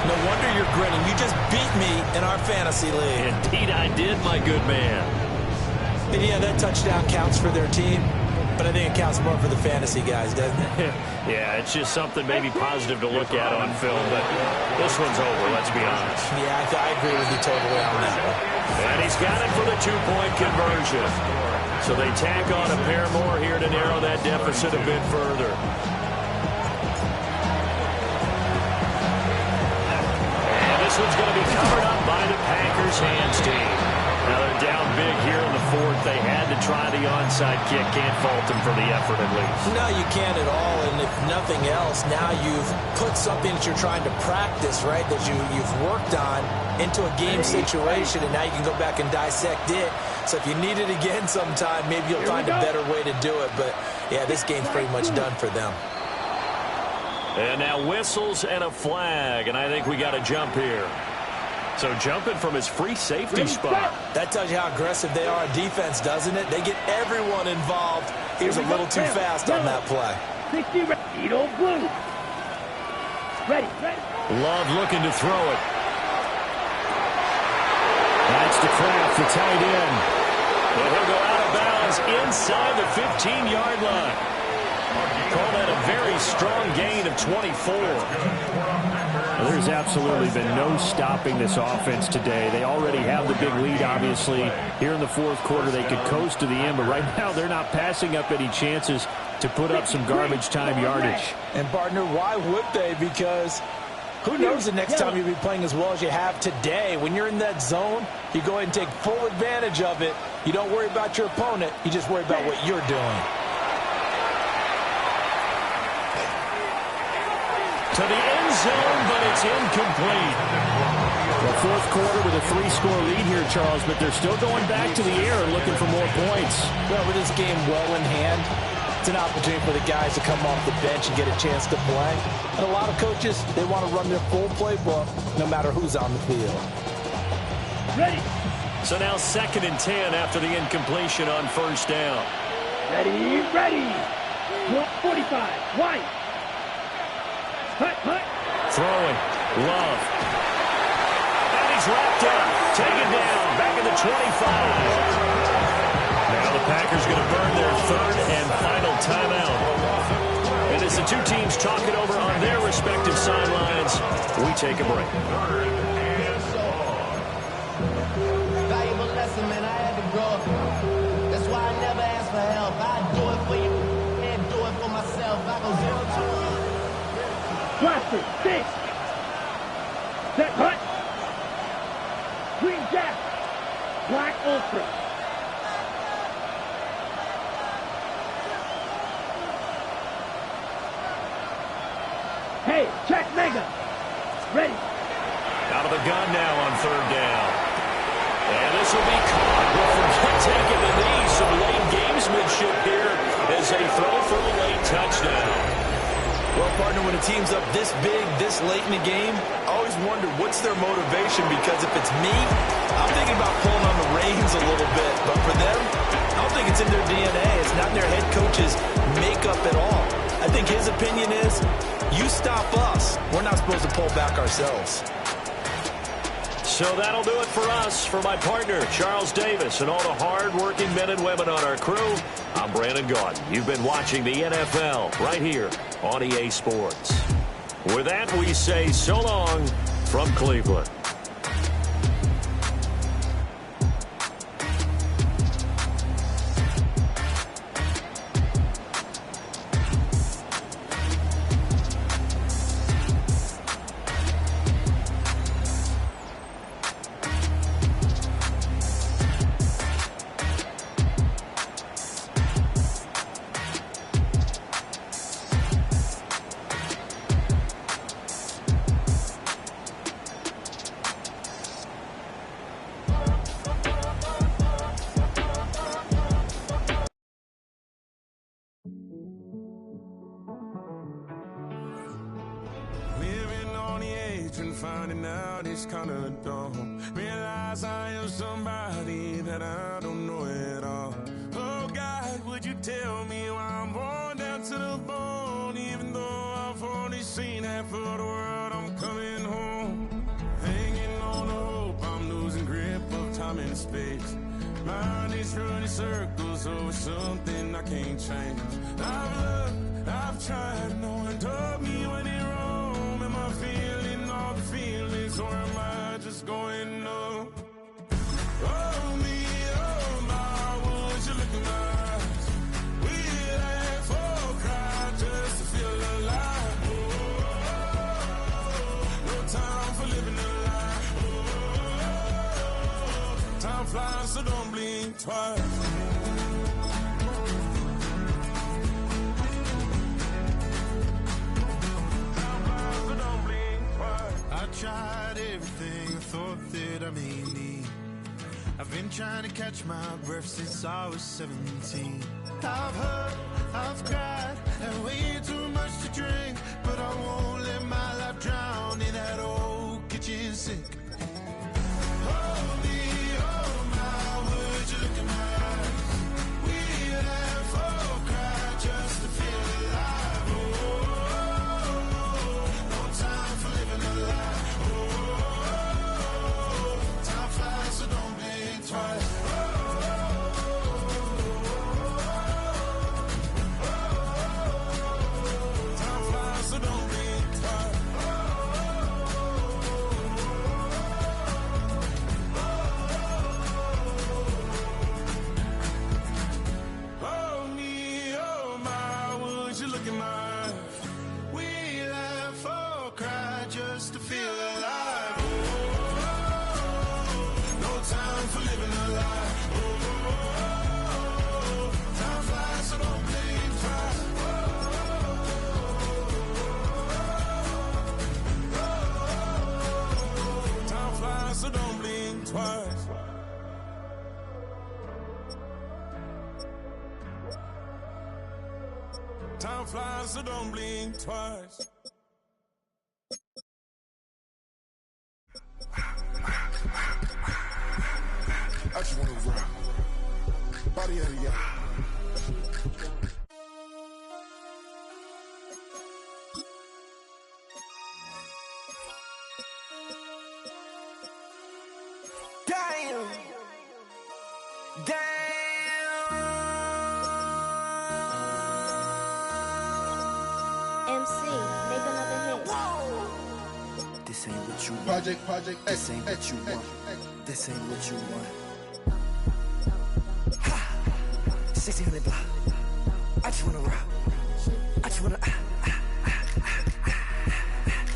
No wonder you're grinning. You just beat me in our fantasy league. Indeed I did, my good man. And yeah, that touchdown counts for their team, but I think it counts more for the fantasy guys, doesn't it? Yeah, it's just something maybe positive to look at on film, but this one's over, let's be honest. Yeah, I agree with you totally on that one. And he's got it for the 2-point conversion. So they tack on a pair more here to narrow that deficit a bit further. And this one's going to be covered up by the Packers hands team. Now they're down big here in the 4th. They had to try the onside kick. Can't fault them for the effort at least. No, you can't at all. And if nothing else, now you've put something that you're trying to practice, right, that you've worked on into a game situation, and now you can go back and dissect it. So if you need it again sometime, maybe you'll find a better way to do it. But, yeah, this game's pretty much done for them. And now whistles and a flag, and I think we got a jump here. So jumping from his free safety spot. That tells you how aggressive they are on defense, doesn't it? They get everyone involved. He was a little too fast on that play. 60, Edo blue. Ready. Love looking to throw it. That's to Kraft, the tight end. And he'll go out of bounds inside the 15-yard line. Call that a very strong gain of 24. Well, there's absolutely been no stopping this offense today. They already have the big lead, obviously. Here in the 4th quarter, they could coast to the end, but right now they're not passing up any chances to put up some garbage time yardage. And, partner, why would they? Because who knows the next time you'll be playing as well as you have today. When you're in that zone, you go ahead and take full advantage of it. You don't worry about your opponent. You just worry about what you're doing. To the end zone, but it's incomplete. The 4th quarter with a 3-score lead here, Charles, but they're still going back to the air and looking for more points. Well, with this game well in hand, it's an opportunity for the guys to come off the bench and get a chance to play. And a lot of coaches, they want to run their full playbook no matter who's on the field. Ready. So now 2nd and 10 after the incompletion on 1st down. Ready. 45. White. Hut. Throwing. Love. And he's wrapped up. Taken down. Back at the 25. Now the Packers going to burn their 3rd and final timeout. And as the two teams talk it over on their respective sidelines, we take a break. Valuable lesson, man. I had to grow. That's why I never ask for help. I do it for you and do it for myself. I go 0-2. Blaster, 6. Set, hut. Green Jack. Black Ultra. Hey, check Mega. Ready. Out of the gun now on 3rd down. And this will be caught. Well, forget taking the knee. Some late gamesmanship here as partner, when a team's up this big, this late in the game, I always wonder what's their motivation, because if it's me, I'm thinking about pulling on the reins a little bit. But for them, I don't think it's in their DNA. It's not in their head coach's makeup at all. I think his opinion is, you stop us, we're not supposed to pull back ourselves. So that'll do it for us. For my partner, Charles Davis, and all the hard-working men and women on our crew, I'm Brandon Gaudin. You've been watching the NFL right here on EA Sports. With that, we say so long from Cleveland. Finding out it's kinda dumb. Realize I am somebody that I don't know at all. Oh God, would you tell me why I'm born down to the bone? Even though I've only seen half of the world, I'm coming home. Hanging on the hope, I'm losing grip of time and space. Mind is running circles over something I can't change. I've looked, I've tried, no one told me when it wrong. Am I feeling all the feelings, or am I just going up? Oh me, oh my, would you look in my eyes? We laugh or cry just to feel alive. Oh, no time for living a lie. Oh, time flies, so don't blink twice. I tried everything I thought that I may need. I've been trying to catch my breath since I was 17. I've hurt, I've cried, and way too much to drink, but I won't let my life drown in that old kitchen sink. Oh me, oh my, would you look in my eyes? We laugh or cry just to feel alive. Oh, no time for living a lie. Time flies, so don't blink twice. Time flies, so don't blink twice. Oh me, oh my, would you look in my eyes? We laugh or cry just to feel alive. No time for living a lie. Time flies, so don't blink twice. Time flies, so don't blink twice. Time flies, so don't blink twice. I just wanna rock. Body out of y'all. Damn. Damn. MC, make another hit. This ain't what you want. Project This ain't what you want. This ain't what you want. 1600 block. I just wanna rock. I just wanna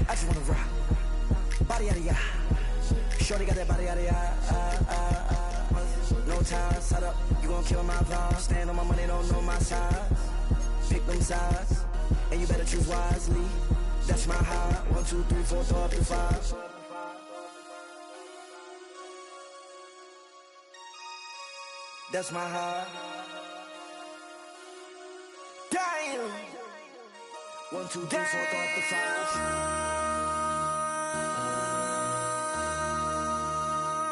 I just wanna rock. Body out of ya. Shorty got that body out of ya. No time, set up. You gon' kill my vibe. Stand on my money, don't know my size. Pick them sides, and you better choose wisely. That's my high. 1, 2, 3, 4, throw up to 5. That's my high. Damn. 1, 2, 3, 4, throw up the 5.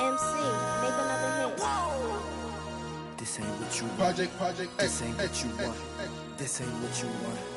MC, make another hit. This ain't what you want. Project This X, ain't what you want. This ain't what you want.